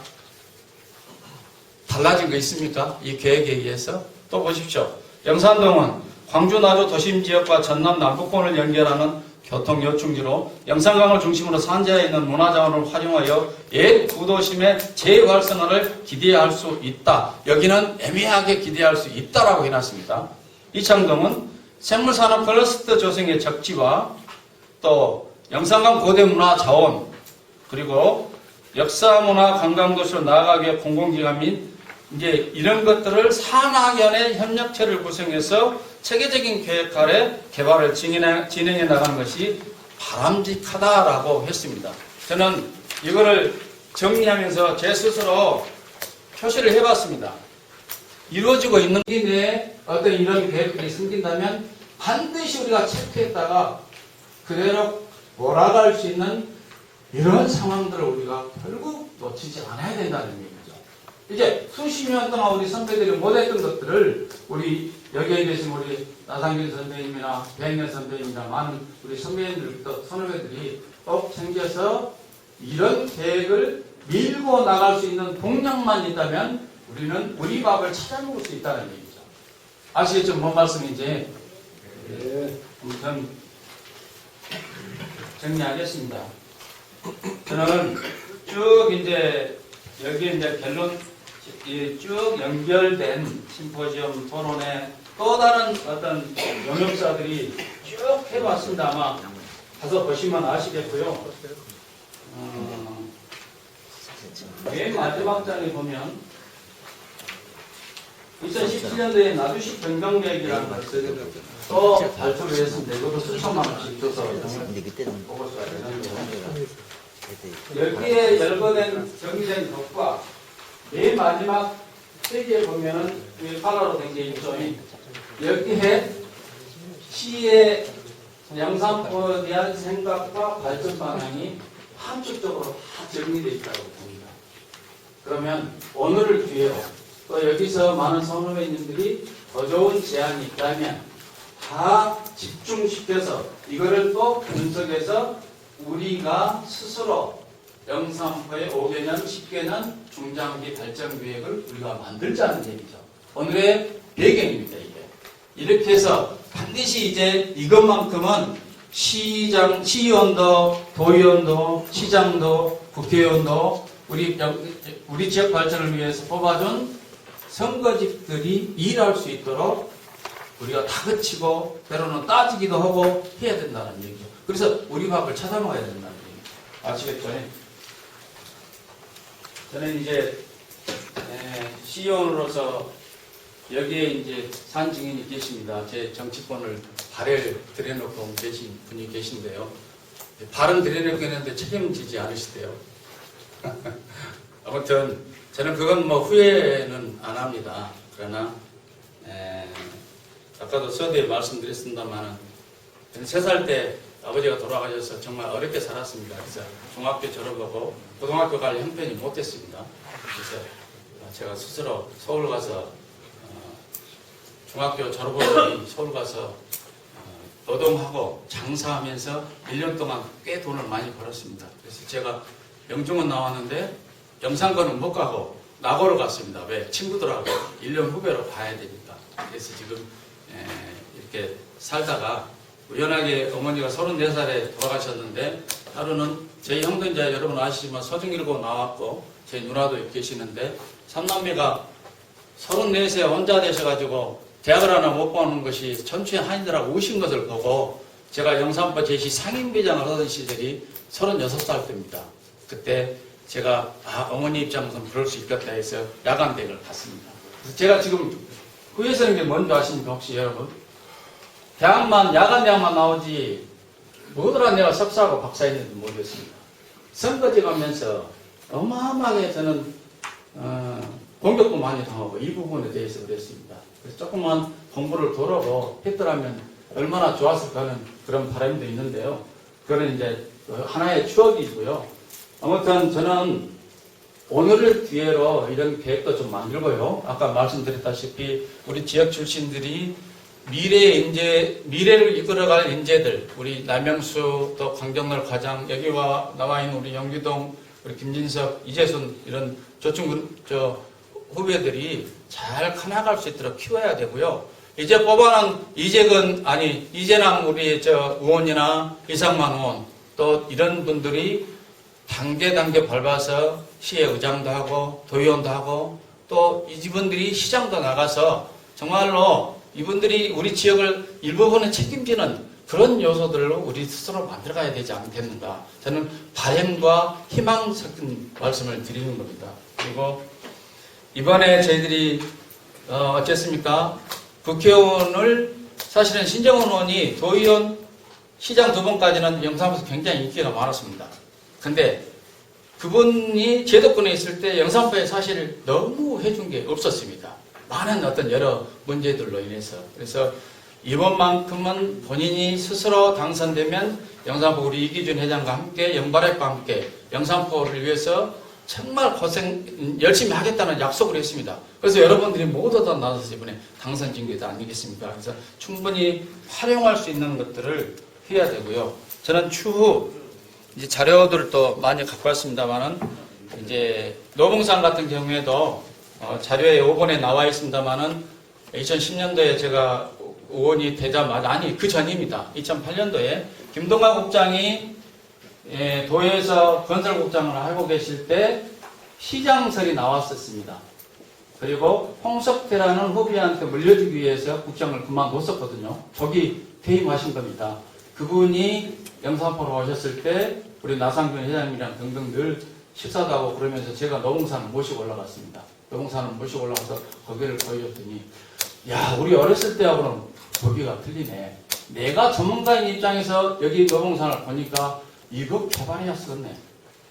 달라진 거 있습니까? 이 계획에 의해서. 또 보십시오. 영산동은 광주 나주 도심 지역과 전남 남북권을 연결하는 교통 요충지로 영산강을 중심으로 산지하에 있는 문화자원을 활용하여 옛 구도심의 재활성화를 기대할 수 있다. 여기는 애매하게 기대할 수 있다라고 해놨습니다. 이창동은 생물산업 클러스터 조성의 적지와 또 영산강 고대문화자원 그리고 역사문화 관광도시로 나아가게 공공기관 및 이제 이런 것들을 산학연의 협력체를 구성해서 체계적인 계획 아래 개발을 진행해 나가는 것이 바람직하다라고 했습니다. 저는 이거를 정리하면서 제 스스로 표시를 해봤습니다. 이루어지고 있는 게 어떤 이런 계획들이 생긴다면 반드시 우리가 체크했다가 그대로 몰아갈 수 있는 이런 상황들을 우리가 결국 놓치지 않아야 된다는 얘기죠. 이제 수십 년 동안 우리 선배들이 못했던 것들을 우리 여기에 계신 우리 나상길 선배님이나 백년 선배님이나 많은 우리 선배님들부터 선후배들이 꼭 챙겨서 이런 계획을 밀고 나갈 수 있는 동력만 있다면 우리는 우리 밥을 찾아 먹을 수 있다는 얘기죠. 아시겠죠? 뭔 말씀인지? 아무튼 정리하겠습니다. 저는 쭉 이제 여기에 이제 결론 쭉 연결된 심포지엄 토론에 또 다른 어떤 용역사들이 쭉 해봤습니다. 아마 가서 보시면 아시겠고요. 맨 마지막 장에 보면 2017년도에 나주시 변경계획이라는 것을 또 발표를 했습니다. 이것도 수천만 원씩 줘서 보고서가 되는데요. 여기에 열거된 정리된 것과 맨 마지막 페이지에 보면은 이 칼라로 된 게 있죠. 여기에 시의 영산포에 대한 생각과 발전 방향이 함축적으로 다 정리되어 있다고 봅니다. 그러면 오늘을 기회로 또 여기서 많은 선후배님들이 더 좋은 제안이 있다면 다 집중시켜서 이거를 또 분석해서 우리가 스스로 영산포의 5개년, 10개년 중장기 발전 계획을 우리가 만들자는 얘기죠. 오늘의 배경입니다, 이게. 이렇게 해서 반드시 이제 이것만큼은 시의원도, 도의원도, 시장도, 국회의원도 우리 지역 발전을 위해서 뽑아준 선거집들이 일할 수 있도록 우리가 다그치고 때로는 따지기도 하고 해야 된다는 얘기죠. 그래서 우리 밥을 찾아 먹어야 된다는 얘기죠. 아시겠죠? 저는 이제 시의원으로서 여기에 이제 산 증인이 계십니다. 제 정치권을 발을 들여놓고 계신 분이 계신데요. 발은 들여놓고 있는데 책임지지 않으시대요. 아무튼 저는 그건 뭐 후회는 안 합니다. 그러나 아까도 서두에 말씀드렸습니다만 3살 때 아버지가 돌아가셔서 정말 어렵게 살았습니다. 그래서 중학교 졸업하고 고등학교 갈 형편이 못 됐습니다. 그래서 제가 스스로 서울 가서 중학교 졸업하고 서울 가서 노동하고 장사하면서 1년 동안 꽤 돈을 많이 벌었습니다. 그래서 제가 영중은 나왔는데 영산권은 못 가고 나고를 갔습니다. 왜? 친구들하고 1년 후배로 가야 되니까. 그래서 지금 이렇게 살다가 우연하게 어머니가 34살에 돌아가셨는데 하루는 저희 형도 이제 여러분 아시지만 서중일고 나왔고 제 누나도 계시는데 삼남매가 34세 혼자 되셔가지고 대학을 하나 못 보는 것이 전추의 한이들하고 우신 것을 보고 제가 영산포 제시 상임회장을 하던 시절이 36살 때입니다. 그때 제가 어머니 입장에서 그럴 수 있겠다 해서 야간대학을 갔습니다. 그래서 제가 지금 후회 쓰는 게 뭔지 아십니까 혹시 여러분? 대학만 야간 대학만 나오지 뭐더라 내가 석사하고 박사했는지 모르겠습니다. 선거지 가면서 어마어마하게 저는 공격도 많이 당하고 이 부분에 대해서 그랬습니다. 그래서 조금만 공부를 덜하고 했더라면 얼마나 좋았을까 하는 그런 바람도 있는데요. 그거는 이제 하나의 추억이고요. 아무튼 저는 오늘을 기회로 이런 계획도 좀 만들고요. 아까 말씀드렸다시피 우리 지역 출신들이 미래를 이끌어갈 인재들, 우리 남영수 또 광정렬 과장, 여기와 나와 있는 우리 영규동, 우리 김진석, 이재순 이런 후배들이 잘 커나갈 수 있도록 키워야 되고요. 이제 뽑아놓은 이재남 우리 의원이나 이상만 의원 또 이런 분들이 단계 밟아서 시의 의장도 하고 도의원도 하고 또 이분들이 시장도 나가서 정말로 이분들이 우리 지역을 일부분은 책임지는 그런 요소들로 우리 스스로 만들어가야 되지 않겠는가. 저는 바램과 희망 섞은 말씀을 드리는 겁니다. 그리고 이번에 저희들이 어쨌습니까? 국회의원을 사실은 신정원 의원이 도의원 시장 2번까지는 영산포에서 굉장히 인기가 많았습니다. 근데 그분이 제도권에 있을 때 영산포에 사실 너무 해준 게 없었습니다. 많은 어떤 여러 문제들로 인해서. 그래서 이번만큼은 본인이 스스로 당선되면 영산포 우리 이기준 회장과 함께 영발핵과 함께 영산포를 위해서 정말 열심히 하겠다는 약속을 했습니다. 그래서 여러분들이 모두 다 나서서 이번에 당선 징계도 아니겠습니까? 그래서 충분히 활용할 수 있는 것들을 해야 되고요. 저는 추후 이제 자료들을 또 많이 갖고 왔습니다만은 이제 노봉산 같은 경우에도 자료에 5번에 나와 있습니다만은 2010년도에 제가 의원이 되자마자 아니 그 전입니다. 2008년도에 김동관 국장이 도에서 건설국장을 하고 계실 때 시장설이 나왔었습니다. 그리고 홍석태라는 후배한테 물려주기 위해서 국장을 그만뒀었거든요. 거기 퇴임하신 겁니다. 그분이 영산포로 오셨을 때 우리 나상균 회장님이랑 등등 늘 식사도 하고 그러면서 제가 노봉산을 모시고 올라갔습니다. 노봉산을 모시고 올라가서 거기를 보여줬더니 야 우리 어렸을 때하고는 거기가 틀리네. 내가 전문가인 입장에서 여기 노봉산을 보니까 이거 개발해야쓰겠네.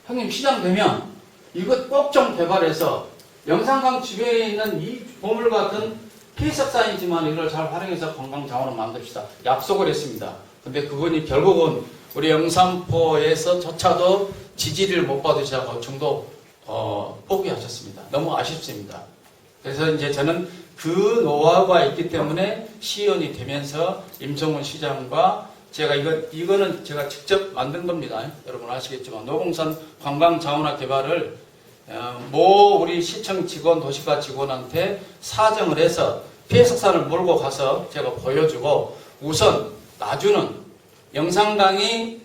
형님 시장 되면 이거 꼭 좀 개발해서 영산강 주변에 있는 이 보물 같은 폐석산이지만 이걸 잘 활용해서 관광 자원을 만듭시다. 약속을 했습니다. 근데 그분이 결국은 우리 영산포에서조차도 지지를 못 받으시고 정도 포기하셨습니다. 너무 아쉽습니다. 그래서 이제 저는 그 노하우가 있기 때문에 시의원이 되면서 임성훈 시장과 제가 이거는 제가 직접 만든 겁니다. 여러분 아시겠지만 노봉산 관광 자원화 개발을 우리 시청 직원, 도시가 직원한테 사정을 해서 폐석산을 몰고 가서 제가 보여주고 우선 나주는 영산강이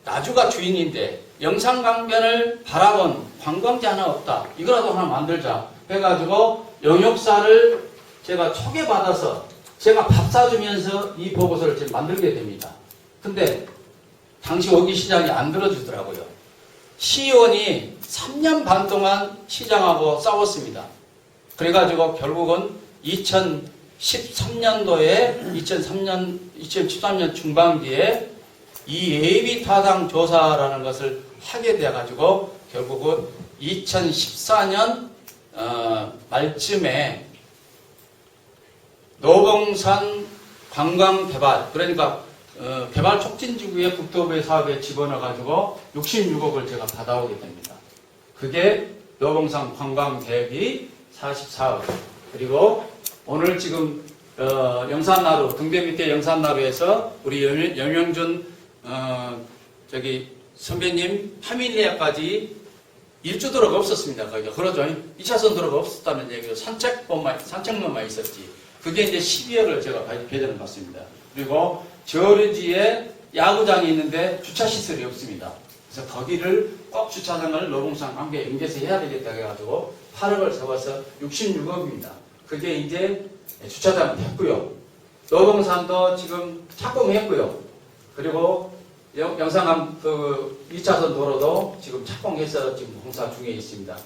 나주가 주인인데 영산강변을 바라본 관광지 하나 없다. 이거라도 하나 만들자 해가지고 영역사를 제가 초계받아서 제가 밥 사주면서 이 보고서를 지금 만들게 됩니다. 근데 당시 오기 시장이 안 들어주더라고요. 시의원이 3년 반 동안 시장하고 싸웠습니다. 그래가지고 결국은 2013년도에 2013년 중반기에 이 예비 타당 조사라는 것을 하게 돼가지고 결국은 2014년 말쯤에 노봉산 관광 개발, 그러니까 개발 촉진지구의 국토부의 사업에 집어넣어가지고 66억을 제가 받아오게 됩니다. 그게 노봉산 관광 계획이 44억. 그리고 오늘 지금 영산나루, 등대 밑에 영산나루에서 우리 염영준 선배님 파밀리아까지 일주 도로가 없었습니다. 거기가. 그러죠. 2차선 도로가 없었다는 얘기로 산책로만 있었지. 그게 이제 12억을 제가 배정을 받습니다. 그리고 저르지에 야구장이 있는데 주차시설이 없습니다. 그래서 거기를 꼭 주차장을 노봉산 관계 연계해서 해야 되겠다 해가지고 8억을 세워서 66억입니다. 그게 이제 주차장이 됐고요. 노봉산도 지금 착공했고요. 그리고 영산강 2차선 도로도 지금 착공해서 지금 공사 중에 있습니다.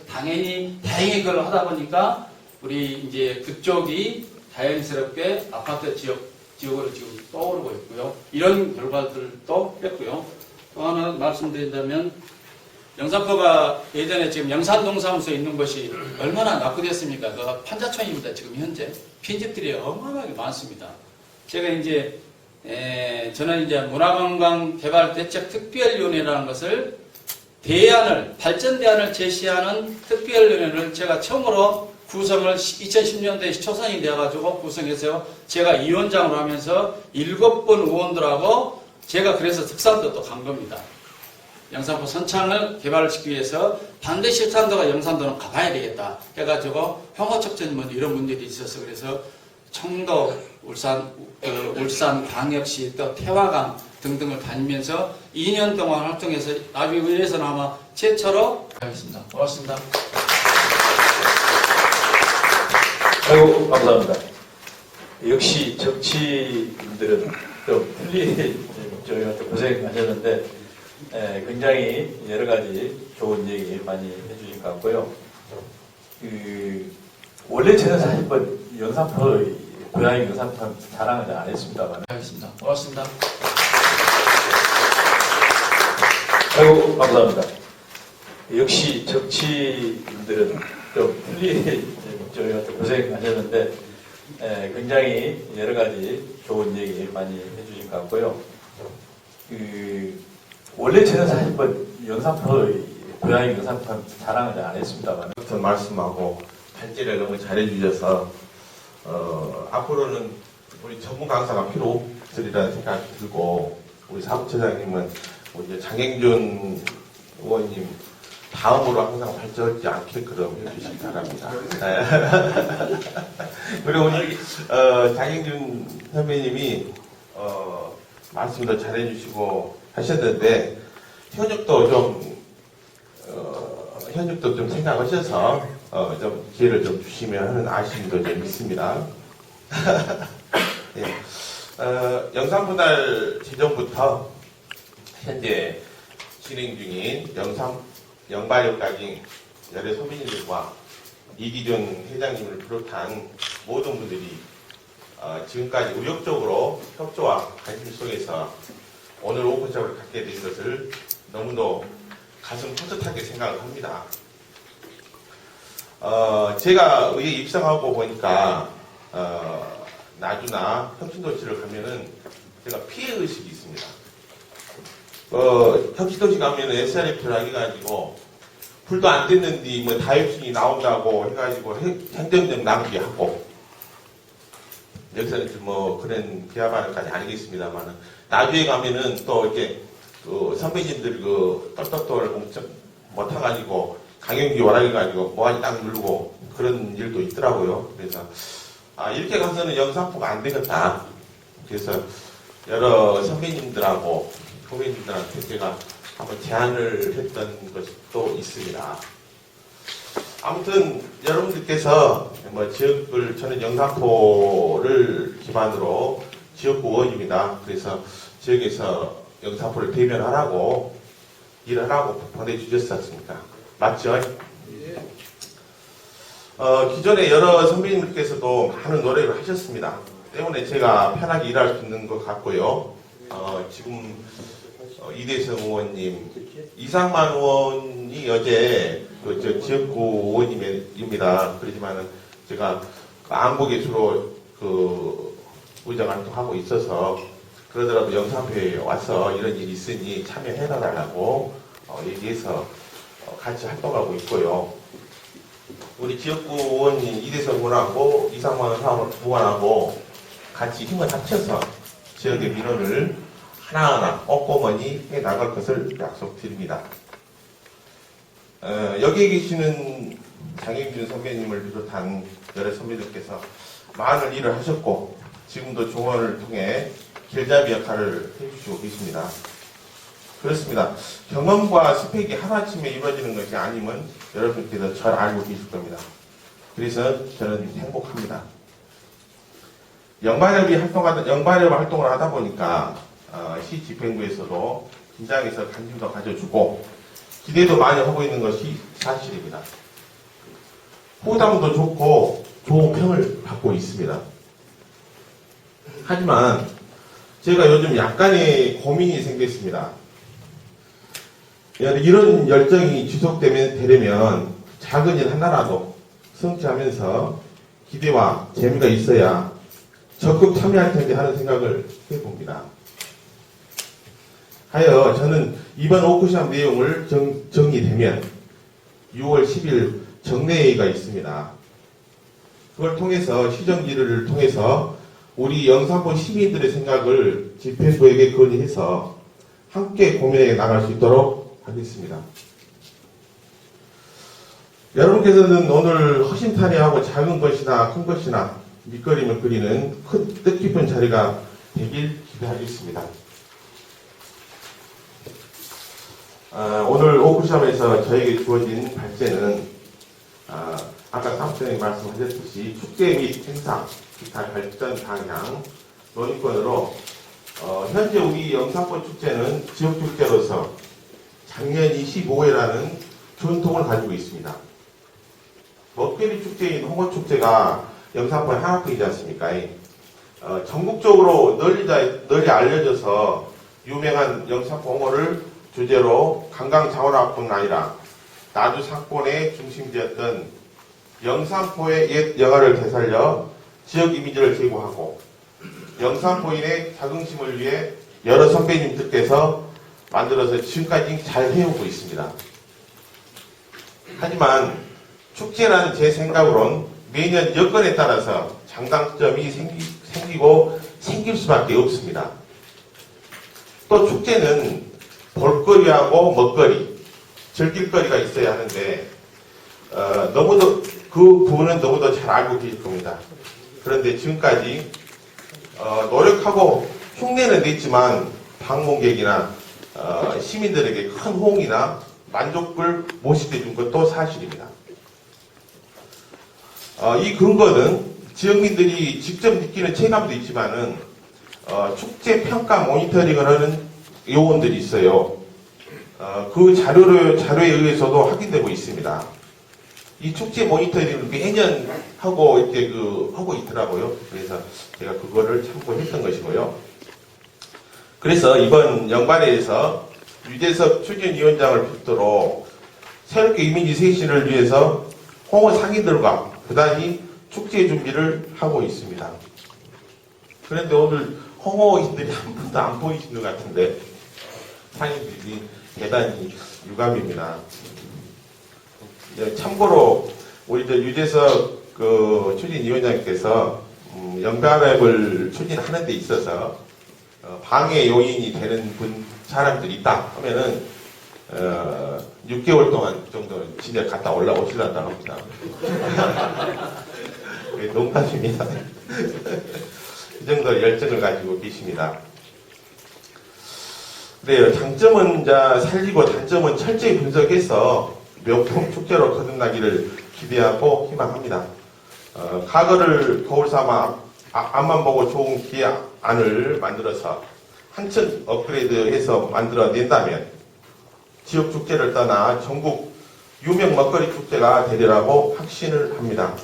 다행히 그걸 하다 보니까 우리 이제 그쪽이 자연스럽게 아파트 지역으로 지금 떠오르고 있고요. 이런 결과들도 했고요. 또 하나 말씀드린다면 영산포가 예전에 지금 영산동사무소에 있는 것이 얼마나 낙후됐습니까? 그 판자촌입니다. 지금 현재 빈집들이 어마어마하게 많습니다. 제가 이제 저는 이제 문화관광개발대책특별위원회라는 것을 발전 대안을 제시하는 특별위원회를 제가 처음으로 구성을 2010년도에 초선이 되어가지고 구성해서 제가 위원장으로 하면서 7번 의원들하고 제가 그래서 특산도 또 간 겁니다. 영산포 선창을 개발을 시키기 위해서 반드시 실산도가 영산도는 가봐야 되겠다 해가지고 홍어척전 뭐 이런 문제들이 있어서 그래서 청도, 울산 광역시 또 태화강 등등을 다니면서 2년 동안 활동해서 나비의회에서는 아마 최초로 하겠습니다. 고맙습니다. 아이고, 감사합니다. 역시 정치인들은 좀 좀 고생하셨는데 굉장히 여러 가지 좋은 얘기 많이 해주신 것 같고요. 원래 저는 사실 뭐 영산포 고향이 영산포 자랑을 안 했습니다만 하겠습니다. 고맙습니다. 아이고, 감사합니다. 역시 정치인들은 좀 좀 고생하셨는데 굉장히 여러 가지 좋은 얘기 많이 해주신 것 같고요. 원래 저는 사실 뭐 영산포 고향이 영산포 자랑을 안 했습니다만 같은 말씀하고 단지를 너무 잘해주셔서 앞으로는 우리 전문 강사가 필요 없으리라는 생각이 들고 우리 사무처장님은 우리 장행준 의원님 다음으로 항상 발전하지 않게끔 해주시기 바랍니다. 그리고 우리 장행준 선배님이 말씀도 잘해주시고 하셨는데 현역도 좀 생각하셔서 좀 기회를 좀 주시면 하는 아쉬움도 좀 있습니다. 네. 영산분할 지정부터 현재 진행 중인 영발역까지 여러 서민들과 이기준 회장님을 비롯한 모든 분들이 지금까지 의욕적으로 협조와 관심 속에서 오늘 오픈샵을 갖게 된 것을 너무도 가슴 뿌듯하게 생각을 합니다. 제가 의회에 입성하고 보니까 나주나 혁신도시를 가면은 제가 피해의식이 있습니다. 혁신도시 가면은 SRF를 해가지고 불도 안 됐는데 뭐 다육신이 나온다고 해가지고 행정력 낭비하고 여기서는 뭐 그런 기하반응까지 아니겠습니다만은 나주에 가면은 또 이렇게 선배님들 떨떨떨 못해가지고 강연기 원하게가지고 모아지 딱 누르고 그런 일도 있더라고요. 그래서 이렇게 가서는 영산포가 안 되겠다. 그래서 여러 선배님들하고 후배님들한테 제가 한번 제안을 했던 것도 있습니다. 아무튼 여러분들께서 뭐 저는 영산포를 기반으로 지역구 의원입니다. 그래서 지역에서 영산포를 대변하라고 일하라고 보내주셨었습니까? 맞죠? 기존에 여러 선배님들께서도 많은 노력을 하셨습니다. 때문에 제가 편하게 일할 수 있는 것 같고요. 지금 이대성 의원님, 이상만 의원이 어제 지역구 의원님입니다. 그렇지만은 제가 안국에 주로 의정 활동하고 있어서 그러더라도 영산포에 와서 이런 일이 있으니 참여해달라고 얘기해서 같이 활동하고 있고요. 우리 지역구 의원님 이대성 의원하고 이상만 의원하고 같이 힘을 합쳐서 지역의 민원을 하나하나 꼼꼼히 해나갈 것을 약속드립니다. 여기에 계시는 장영준 선배님을 비롯한 여러 선배들께서 많은 일을 하셨고 지금도 조언을 통해 길잡이 역할을 해주시고 계십니다. 그렇습니다. 경험과 스펙이 하루아침에 이루어지는 것이 아니면 여러분께서 잘 알고 계실 겁니다. 그래서 저는 행복합니다. 영발협 활동을 하다 보니까 시 집행부에서도 긴장해서 관심도 가져주고 기대도 많이 하고 있는 것이 사실입니다. 호담도 좋고 좋은 평을 받고 있습니다. 하지만 제가 요즘 약간의 고민이 생겼습니다. 이런 열정이 지속되려면 작은 일 하나라도 성취하면서 기대와 재미가 있어야 적극 참여할 텐데 하는 생각을 해봅니다. 하여 저는 이번 워크숍 내용을 정리되면 6월 10일 정례회의가 있습니다. 그걸 통해서 시정지를 통해서 우리 영산포 시민들의 생각을 집행부에게 건의해서 함께 고민해 나갈 수 있도록 하겠습니다. 여러분께서는 오늘 허심탄회하고 작은 것이나 큰 것이나 밑그림을 그리는 큰 뜻깊은 자리가 되길 기대하겠습니다. 오늘 워크숍에서 저에게 주어진 발제는 아까 사무총장님 말씀하셨듯이 축제 및 행사, 기타 발전 방향, 논의권으로 현재 우리 영산포 축제는 지역축제로서 작년 25회라는 전통을 가지고 있습니다. 먹거리 축제인 홍어축제가 영산포의 하나뿐이지 않습니까? 전국적으로 널리 알려져서 유명한 영산포 홍어를 주제로 관광자원화뿐 아니라 나주 상권의 중심지였던 영산포의 옛 영화를 되살려 지역 이미지를 제고하고 영산포인의 자긍심을 위해 여러 선배님들께서 만들어서 지금까지 잘 해오고 있습니다. 하지만 축제라는 제 생각으론 매년 여건에 따라서 장단점이 생기고 생길 수밖에 없습니다. 또 축제는 볼거리하고 먹거리, 즐길거리가 있어야 하는데 너무도 그 부분은 너무도 잘 알고 계실 겁니다. 그런데 지금까지 노력하고 흉내는 냈지만 방문객이나 시민들에게 큰 호응이나 만족을 못 시켜준 것도 사실입니다. 이 근거는 지역민들이 직접 느끼는 체감도 있지만은 축제 평가 모니터링을 하는 요원들이 있어요. 그 자료에 의해서도 확인되고 있습니다. 이 축제 모니터링을 매년 하고 이렇게 하고 있더라고요. 그래서 제가 그거를 참고했던 것이고요. 그래서 이번 연관회에서 유재석 추진위원장을 필두로 새롭게 이미지 쇄신을 위해서 홍어 상인들과 부단히 축제 준비를 하고 있습니다. 그런데 오늘 홍어인들이 한 분도 안 보이시는 것 같은데 상인들이 대단히 유감입니다. 참고로 우리 유재석 추진위원장께서 영감앱을 추진하는 데 있어서 방해 요인이 되는 사람들이 있다 하면은 6개월 동안 정도 진짜 갔다 올라오시란다 합니다. 농담입니다. 이 정도 열정을 가지고 계십니다. 그래요. 장점은 살리고 단점은 철저히 분석해서 명품 축제로 거듭나기를 기대하고 희망합니다. 과거를 거울 삼아 앞만 보고 좋은 기안을 만들어서 한층 업그레이드해서 만들어낸다면 지역 축제를 떠나 전국 유명 먹거리 축제가 되리라고 확신을 합니다.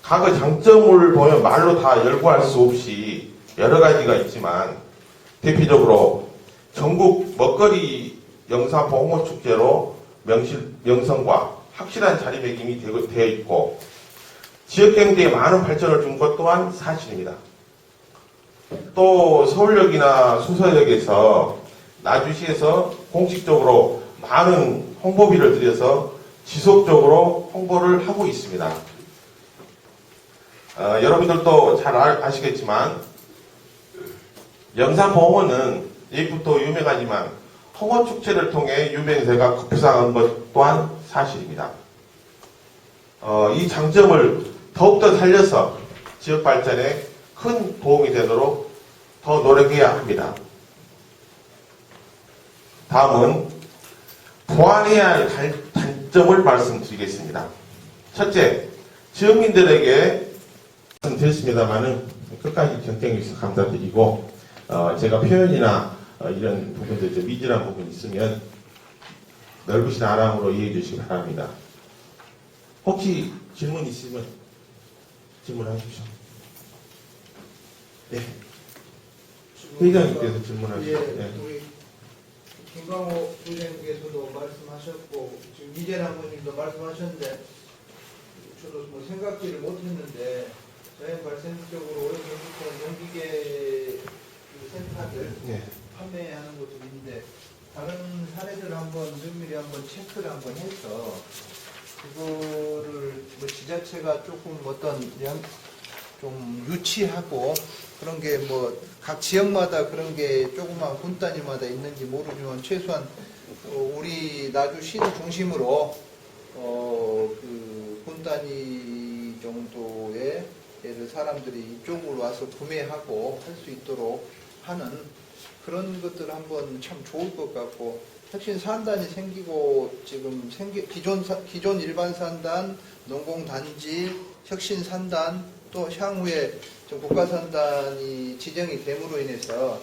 과거 장점을 보면 말로 다 열거할 수 없이 여러 가지가 있지만 대표적으로 전국 먹거리 영산포 홍어축제로 명성과 확실한 자리매김이 되어 있고 지역경제에 많은 발전을 준 것 또한 사실입니다. 또 서울역이나 수서역에서 나주시에서 공식적으로 많은 홍보비를 들여서 지속적으로 홍보를 하고 있습니다. 여러분들도 잘 아시겠지만 영산포 홍어는 옛부터 유명하지만 홍어축제를 통해 유명세가 급부상한 것 또한 사실입니다. 이 장점을 더욱더 살려서 지역 발전에 큰 도움이 되도록 더 노력해야 합니다. 다음은 보완해야 할 단점을 말씀드리겠습니다. 첫째, 지역민들에게 말씀드렸습니다만은 끝까지 경청해 주셔서 감사드리고 제가 표현이나 이런 부분들 좀 미진한 부분이 있으면 넓으신 아랑으로 이해해 주시기 바랍니다. 혹시 질문 있으면 질문하십시오. 네. 회장님께서 질문하시죠. 예, 네. 우리 김광호 부장님께서도 말씀하셨고 지금 이재란 의원님도 말씀하셨는데 저도 뭐 생각지를 못했는데 저희 발생적으로 올해부터 용기계 그 센터들 네. 판매하는 것도 있는데 다른 사례들을 한번 면밀히 한번 체크를 한번 해서 그거를 뭐 지자체가 조금 어떤 좀 유치하고 그런 게 뭐 각 지역마다 그런 게 조그만 군 단위마다 있는지 모르지만 최소한 우리 나주시를 중심으로 그 군 단위 정도의 예를 사람들이 이쪽으로 와서 구매하고 할 수 있도록 하는 그런 것들 한번 참 좋을 것 같고 혁신 산단이 생기고 지금 기존 일반 산단, 농공 단지, 혁신 산단 또 향후에 국가 산단이 지정이 됨으로 인해서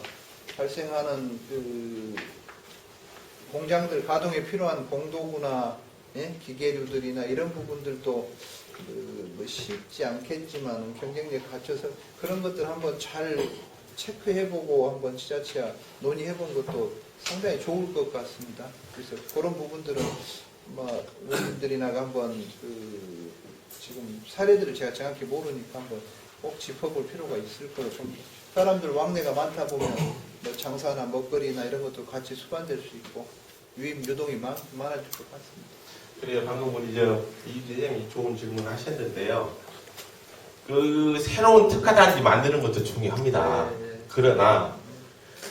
발생하는 그 공장들 가동에 필요한 공도구나 기계류들이나 이런 부분들도 뭐 쉽지 않겠지만 경쟁력에 갖춰서 그런 것들 한번 잘 체크해보고 한번 지자체와 논의해본 것도 상당히 좋을 것 같습니다. 그래서 그런 부분들은 뭐 의원님들이나 한번 그 지금 사례들을 제가 정확히 모르니까 한번 꼭 짚어볼 필요가 있을 거로 좀 사람들 왕래가 많다 보면 뭐 장사나 먹거리나 이런 것도 같이 수반될 수 있고 유입 유동이 많아질 것 같습니다. 그래요. 방금 우리 이 대장이 좋은 질문을 하셨는데요. 그 새로운 특화단지 만드는 것도 중요합니다. 네. 그러나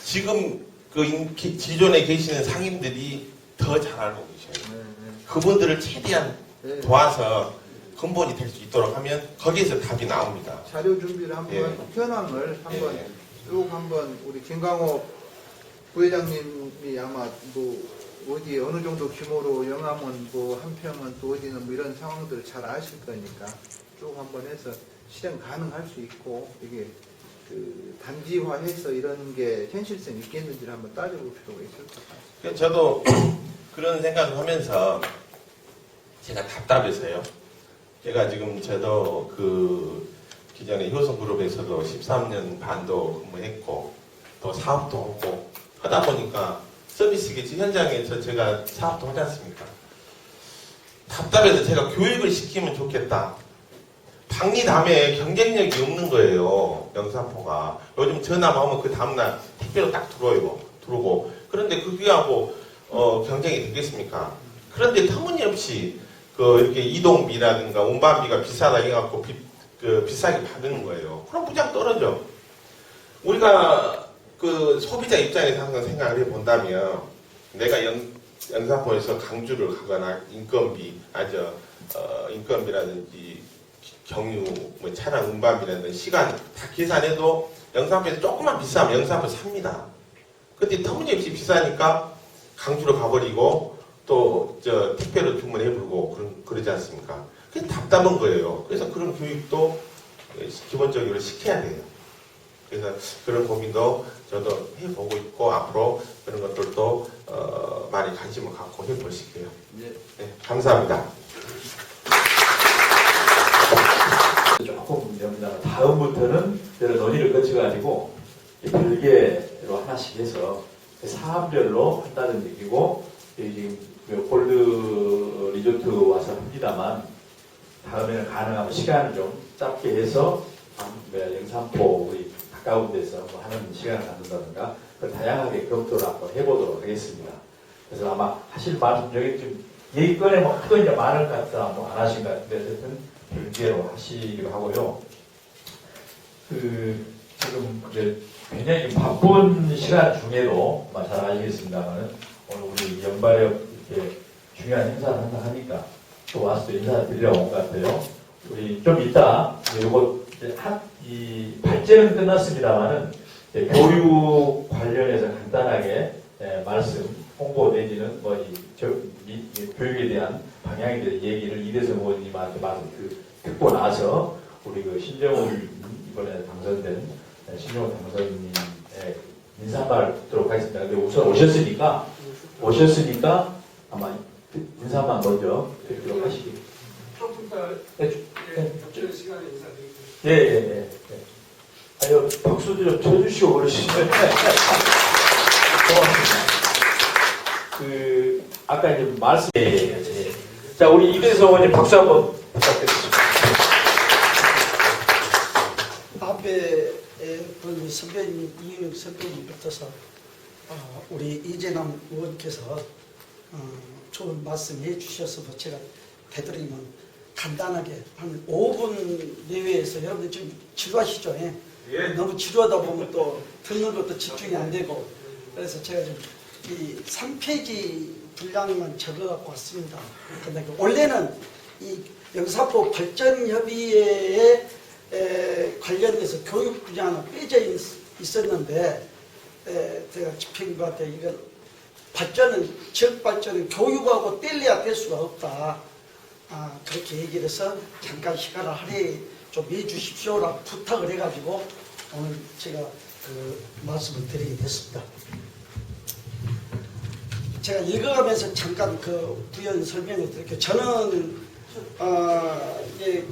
지금 그 기존에 계시는 상임들이 더 잘 알고 계셔요. 그분들을 최대한 네. 도와서 근본이 될 수 있도록 하면 거기에서 답이 나옵니다. 자료 준비를 한번 현황을 한번 쭉 한번 우리 김광호 부회장님이 아마 뭐 어디 어느 정도 규모로 영암은 뭐 한평은 또 어디는 뭐 이런 상황들을 잘 아실 거니까 쭉 한번 해서 실행 가능할 수 있고 이게 그 단지화해서 이런 게 현실성 있겠는지를 한번 따져볼 필요가 있을 것 같습니다. 그래서 저도 그런 생각을 하면서 제가 답답해서요. 제가 지금 저도 그 기존에 효성그룹에서도 13년 반도 근무했고 또 사업도 하고 하다 보니까 서비스 기지 현장에서 제가 사업도 하지 않습니까? 답답해서 제가 교육을 시키면 좋겠다. 박리담에 경쟁력이 없는 거예요. 영산포가. 요즘 전화만 하면 그 다음날 택배로 딱 들어오고. 그런데 그게하고 경쟁이 되겠습니까? 그런데 터무니없이 이렇게 이동비라든가 운반비가 비싸다 해갖고 비싸게 받는 거예요. 그럼 무장 떨어져. 우리가 그 소비자 입장에서 항상 생각을 해본다면 내가 영산포에서 강주를 가거나 인건비라든지 경유, 뭐 차량 운반비라든지 시간 다 계산해도 영산포에서 조금만 비싸면 영산포 삽니다. 근데 터무니없이 비싸니까 강주로 가버리고 또 택배로 주문해버리고 그러지 않습니까? 그게 답답한 거예요. 그래서 그런 교육도 기본적으로 시켜야 돼요. 그래서 그런 고민도 저도 해보고 있고 앞으로 그런 것들도 많이 관심을 갖고 해보실게요. 네, 감사합니다. 조금 됩니다. 다음부터는 여러 논의를 거쳐가지고 별개로 하나씩 해서 사업별로 한다는 얘기고 지금 골드 리조트 와서 합니다만 다음에는 가능하면 시간을 좀 짧게 해서 영산포 우리 가까운 데서 뭐 하는 시간을 갖는다든가 다양하게 검토를 한번 해보도록 하겠습니다. 그래서 아마 하실 말씀 중에 좀 얘기 꺼내 뭐 하도 이제 많을 것 같다 뭐 안 하신 것 같은데 어쨌든 별개로 하시기로 하고요. 지금 굉장히 바쁜 시간 중에도 잘 아시겠습니다만은 오늘 우리 연발역 이렇게 중요한 행사를 한다 하니까 또 와서 또 인사를 드리려고 온 것 같아요. 우리 좀 이따 요거 이 발제는 끝났습니다만은 교육 관련해서 간단하게 말씀, 홍보 내지는 뭐 교육에 대한 방향에 대한 얘기를 이대성 의원님한테 듣고 나서 우리 신정훈 이번에 당선된 신정훈 당선인의 인사말 듣도록 하겠습니다. 근데 우선 오셨으니까 아마 인사만 먼저 듣도록 하시기. 예. 아유, 박수도 좀 쳐주시고 그러시네. 아까 이제 말씀. 예. 자, 우리 이대성 의원님 박수 한번 부탁드리겠습니다. 앞에 그 선배님, 이은영 선배님부터서 우리 이재남 의원께서 좋은 말씀 해주셔서 제가 되도록이면 간단하게 한 5분 내외에서 여러분들 지금 지루하시죠? 예? 너무 지루하다 보면 또 듣는 것도 집중이 안 되고 그래서 제가 좀 이 3페이지 분량만 적어갖고 왔습니다. 근데 원래는 이 영사포 발전협의회에 관련돼서 교육 분야는 빼져 있었는데 제가 집행인 것 같아요. 이건 지역 발전은 교육하고 뗄래야 뗄 수가 없다. 그렇게 얘기를 해서 잠깐 시간을 할애 좀 해주십시오라고 부탁을 해가지고 오늘 제가 그 말씀을 드리게 됐습니다. 제가 읽어가면서 잠깐 그 부연 설명을 드릴게요. 저는 이제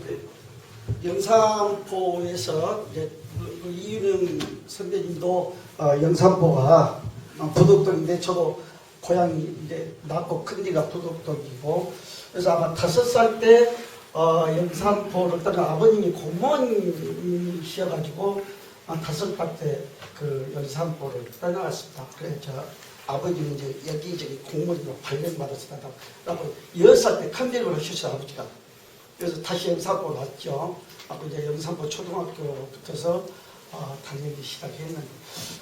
영산포에서 이제 이윤영 선배님도 영산포가 부덕동인데 저도 고향이 이제 낳고 큰 데가 부덕동이고 그래서 아마 5살 때 영산포를 떠나 아버님이 공무원이셔가지고 5살 때 그 영산포를 떠나갔습니다. 그래서 저 아버지는 이제 여기저기 공무원으로 발령받아서 나가고 10살 때 컨택을 하셨어요, 아버지가. 그래서 다시 영산포로 왔죠. 이제 영산포 초등학교 붙어서 다니기 시작했는데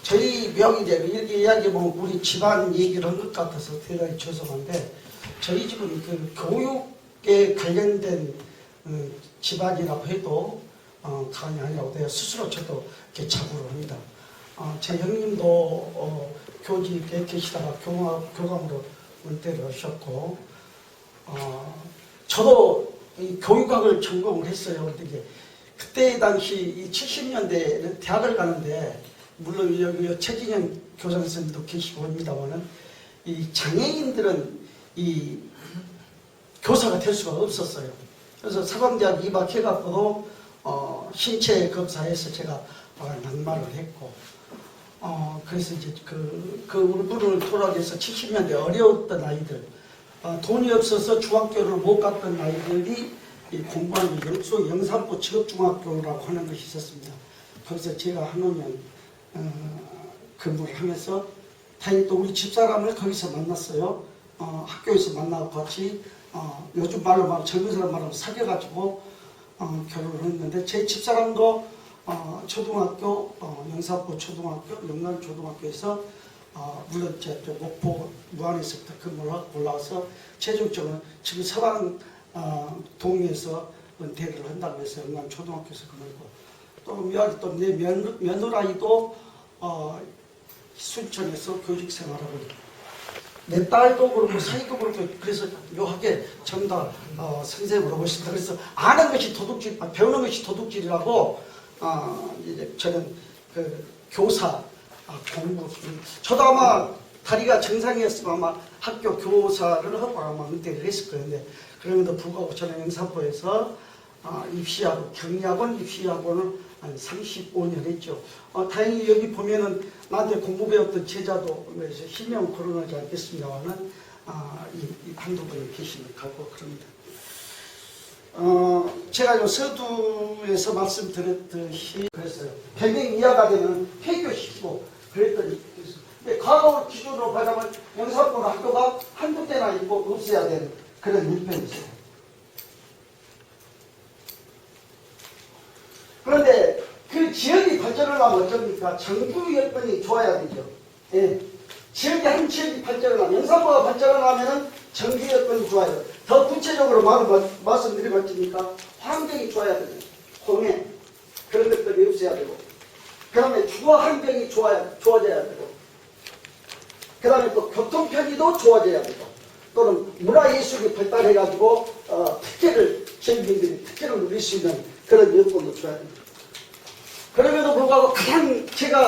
저희 명이 이제 이렇게 이야기하면 우리 집안 얘기를 한 것 같아서 대단히 죄송한데 저희 집은 그 교육에 관련된 집안이라고 해도 과언이 아니라고 내가 스스로 저도 이렇게 자부를 합니다. 제 형님도 교직에 계시다가 교감으로 은퇴를 하셨고 저도 이 교육학을 전공을 했어요. 근데 그때 당시 이 70년대에는 대학을 가는데 물론 여기 최진영 교장 선생님도 계시고 합니다만은 이 장애인들은 이 교사가 될 수가 없었어요. 그래서 사범대학 입학해갖고도 신체 검사에서 제가 낙마를 했고 그래서 이제 그 울분을 토락해서 70년대 어려웠던 아이들 돈이 없어서 중학교를 못 갔던 아이들이 공부하는 영산포 직업중학교라고 하는 것이 있었습니다. 거기서 제가 한 5년 근무를 하면서 다행히 또 우리 집사람을 거기서 만났어요. 학교에서 만나고 같이 요즘 말로 막 젊은 사람 말로 사귀어가지고 결혼을 했는데 제 집사람도 초등학교 영산포 초등학교 영남초등학교에서 물론 제 목포 무안에서부터 근무를 하고 올라와서 최종적으로 지금 서방 동에서 은퇴를 한다고 해서 영남초등학교에서 근무했고 또 묘하게 또 내 며느라이도 순천에서 교직생활하고 내 딸도 그렇고 사이도 그렇고 그래서 묘하게 전부 다 선생님을 하고 있습니다. 그래서 아는 것이 도둑질, 배우는 것이 도둑질이라고 이제 저는 그 교사 공부 저도 아마 다리가 정상이었으면 아마 학교 교사를 하고 아마 은퇴를 했을 거예요. 근데 그럼에도 불구하고 저는 영산포에서 입시하고 경리학원 입시학원을 한 35년 했죠. 다행히 여기 보면은 나한테 공부 배웠던 제자도 그래서 실명 거론하지 않겠습니다만은 이 한두 분이 계시는 같고 그럽니다. 제가 요 서두에서 말씀드렸듯이 그랬어요. 100명 이하가 되면 폐교시키고 그랬더니 근데 과거 기준으로 보자면 영산포는 학교가 한두 대나 있고 없어야 되는 그런 일편이었어요. 그런데 그 지역이 발전을 하면 어쩝니까? 정부 여건이 좋아야 되죠. 예. 한 지역이 발전을 하면, 영산포가 발전을 하면은 정부 여건이 좋아요. 더 구체적으로 말씀드리면 어쩝니까? 환경이 좋아야 되죠. 공해. 그런 것들이 없어야 되고. 그 다음에 주거 환경이 좋아져야 되고. 그 다음에 또 교통 편의도 좋아져야 되고. 또는 문화예술이 발달해가지고, 지역민들이 특혜를 누릴 수 있는 그런 여건도 줘야 됩니다. 그럼에도 불구하고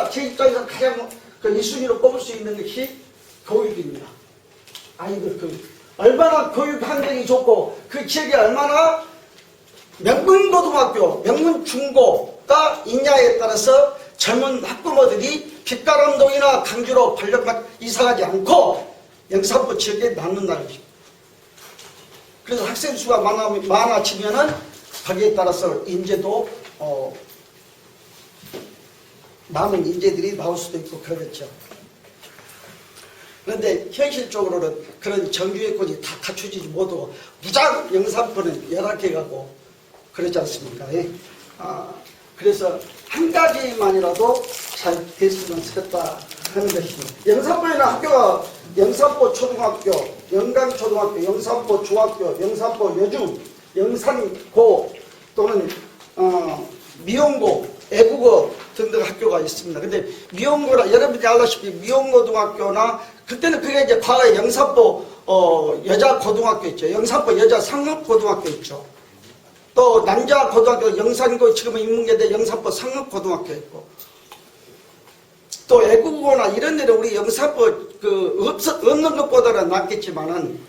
제 입장에서 가장 그 1순위로 뽑을 수 있는 것이 교육입니다. 아이들 교육. 얼마나 교육 환경이 좋고 그 지역에 얼마나 명문고등학교, 명문중고가 있냐에 따라서 젊은 학부모들이 빛가람동이나 강주로 이사가지 않고 영산포 지역에 남는다는 것입니다. 그래서 학생 수가 많아지면은 거기에 따라서 인재도 남은 인재들이 나올 수도 있고 그러겠죠. 그런데 현실적으로는 그런 정규예권이 다 갖추지지 못하고 무작 영산포는 열악해 가고 그러지 않습니까? 예? 그래서 한 가지만이라도 잘 됐으면 좋겠다 하는 것입니다. 영산포에는 학교가 영산포 초등학교, 영강초등학교, 영산포 중학교, 영산포 여중, 영산고 또는 미용고, 애국어 등등 학교가 있습니다. 근데 미용고나 여러분들이 알다시피 미용고등학교나 그때는 그게 이제 과거에 영산포 여자 고등학교 있죠. 영산포 여자 상업고등학교 있죠. 또 남자 고등학교 영산고 지금은 인문계대 영산포 상업고등학교 있고 또 애국어나 이런 데는 우리 영산포 없는 것보다는 낫겠지만은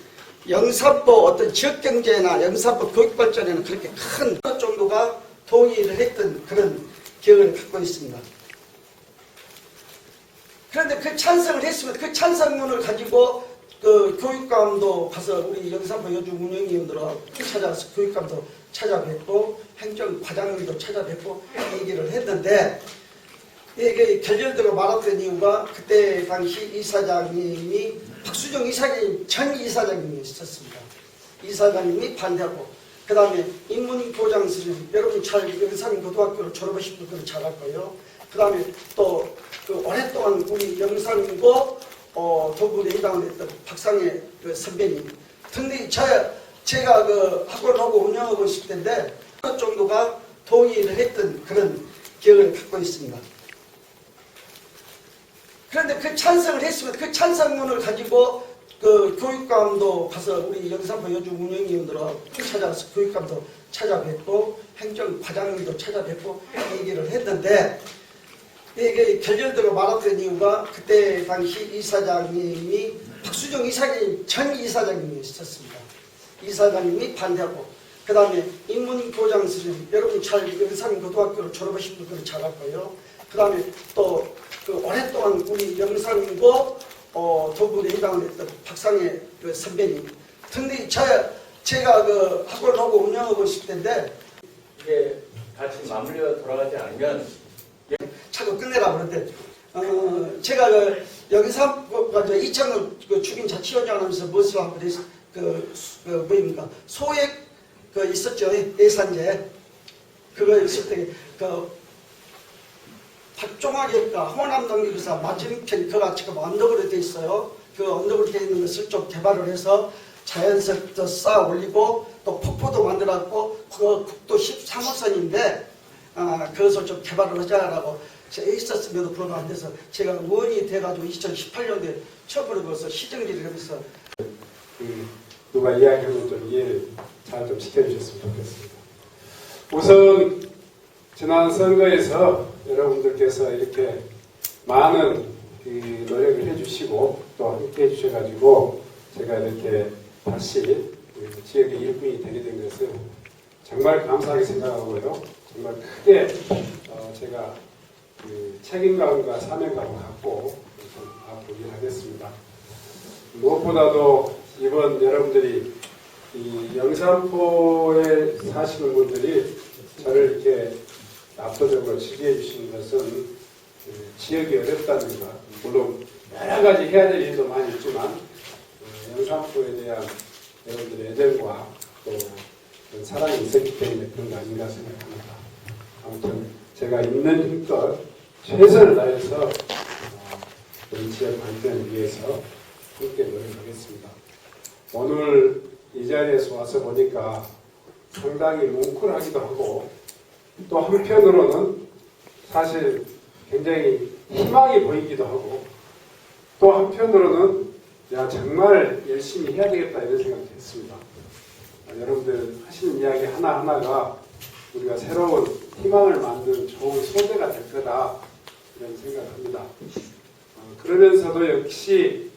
영산포 어떤 지역경제나 영산포 교육발전에는 그렇게 큰 정도가 동의를 했던 그런 기억을 갖고 있습니다. 그런데 그 찬성을 했으면 그 찬성문을 가지고 그 교육감도 가서 우리 영산포 여중 운영위원들하고 찾아가서 교육감도 찾아뵙고 행정과장님도 찾아뵙고 얘기를 했는데 이게 결렬되고 말았던 이유가 그때 당시 이사장님이 박수정 이사장님 전 이사장님이 있었습니다. 이사장님이 반대하고 그 다음에 인문교장선생님 여러분 잘 영산고등학교를 졸업하신 분들은 잘 알 거예요. 그 다음에 또 그 오랫동안 우리 영산고 도굴에 해당을 했던 박상혜 그 선배님 등등이 제가 그 학원을 하고 운영하고 있을 텐데 그 정도가 동의를 했던 그런 기억을 갖고 있습니다. 그런데 그 찬성을 했으면 그 찬성문을 가지고 그 교육감도 가서 우리 영산포 여중 운영위원들하고 찾아가서 교육감도 찾아뵙고 행정과장님도 찾아뵙고 얘기를 했는데 이게 결렬되고 말았던 이유가 그때 당시 이사장님이 박수정 이사장님 전 이사장님이 있었습니다. 이사장님이 반대하고 그 다음에 인문교장선생님 여러분 잘 영산고등학교를 졸업하신 분들은 잘 알 거예요. 그 다음에 또 그 오랫동안 우리 영산고 도굴에 해당을 했던 박상혜 그 선배님 등등이 제가 그 학원을 하고 운영하고 있을 텐데 이게 같이 맞물려 돌아가지 않으면 자꾸 끝내라 그러는데 제가 그 영산포가 이창훈 그 주민 자치위원장 하면서 무엇을 한번 했 뭐입니까 소액 그 있었죠 예산제 그거 있을 때그 박종학일가 호남동립에서 맞은편 그가 지금 언덕으로 돼 있어요. 그 언덕으로 돼 있는 것을 좀 개발을 해서 자연석도 쌓아 올리고 또 폭포도 만들었고 그 국도 13호선인데 그것을 좀 개발을 하자라고 있었음에도 불구하고 안 돼서 제가 의원이 돼가지고 2018년도에 처음으로 그것을 시정지를 하면서 누가 이야기하는 좀 이해를 잘 좀 시켜주셨으면 좋겠습니다. 우선 지난 선거에서 여러분들께서 이렇게 많은 노력을 해주시고 또 함께 해주셔가지고 제가 이렇게 다시 지역의 일꾼이 되게 된 것을 정말 감사하게 생각하고요. 정말 크게 제가 책임감과 사명감을 갖고 앞으로 일하겠습니다. 무엇보다도 이번 여러분들이 이 영산포에 사시는 분들이 저를 이렇게 압도적으로 지지해 주시는 것은 지역이 어렵다는 것, 물론 여러 가지 해야 될 일도 많이 있지만 영산포에 대한 여러분들의 애정과 또 사랑이 있었기 때문에 그런 거 아닌가 생각합니다. 아무튼 제가 있는 힘껏 최선을 다해서 우리 지역 발전을 위해서 함께 노력하겠습니다. 오늘 이 자리에서 와서 보니까 상당히 뭉클하기도 하고 또 한편으로는 사실 굉장히 희망이 보이기도 하고 또 한편으로는 야 정말 열심히 해야 되겠다 이런 생각도 했습니다. 여러분들 하시는 이야기 하나하나가 우리가 새로운 희망을 만드는 좋은 소재가 될 거다 이런 생각합니다. 그러면서도 역시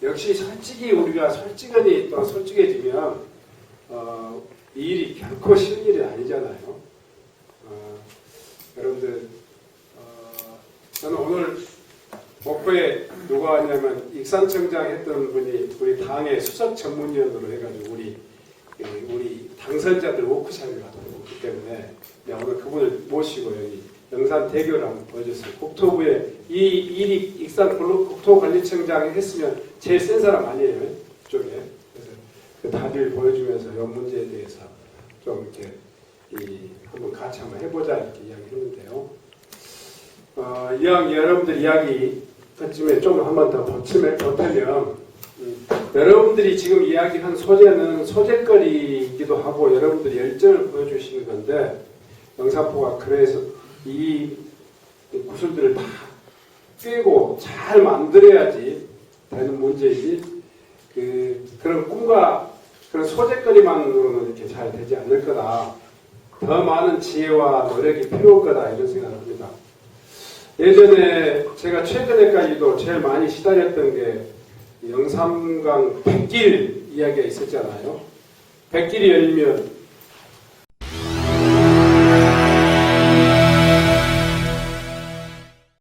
솔직히 우리가 솔직하니 또 솔직해지면 이 일이 결코 쉬운 일이 아니잖아요. 여러분들, 저는 오늘 목포에 누가 왔냐면 익산청장 했던 분이 우리 당의 수석 전문위원으로 해가지고 우리 당선자들 워크숍을 갔기 때문에 내가 오늘 그분을 모시고 여기 영산대교를 한번 보여줬어요. 국토부에 이 일이 익산 국토관리청장이 했으면 제일 센 사람 아니에요, 이쪽에. 그래서 그 다리를 보여주면서 이 문제에 대해서 좀 이렇게 한번 같이 한번 해보자 이렇게 이야기했는데요. 여러분들 이야기 그쯤에 좀 한 번 더 보태면 여러분들이 지금 이야기한 소재는 소재거리이기도 하고 여러분들이 열정을 보여주시는 건데 영산포가 그래서 이 구슬들을 다 꿰고 잘 만들어야지 되는 문제이지 그런 꿈과 그런 소재거리만으로는 이렇게 잘 되지 않을 거다. 더 많은 지혜와 노력이 필요할 거다 이런 생각을 합니다. 예전에 제가 최근에까지도 제일 많이 시달렸던 게 영산강 백길 이야기가 있었잖아요. 백길이 열리면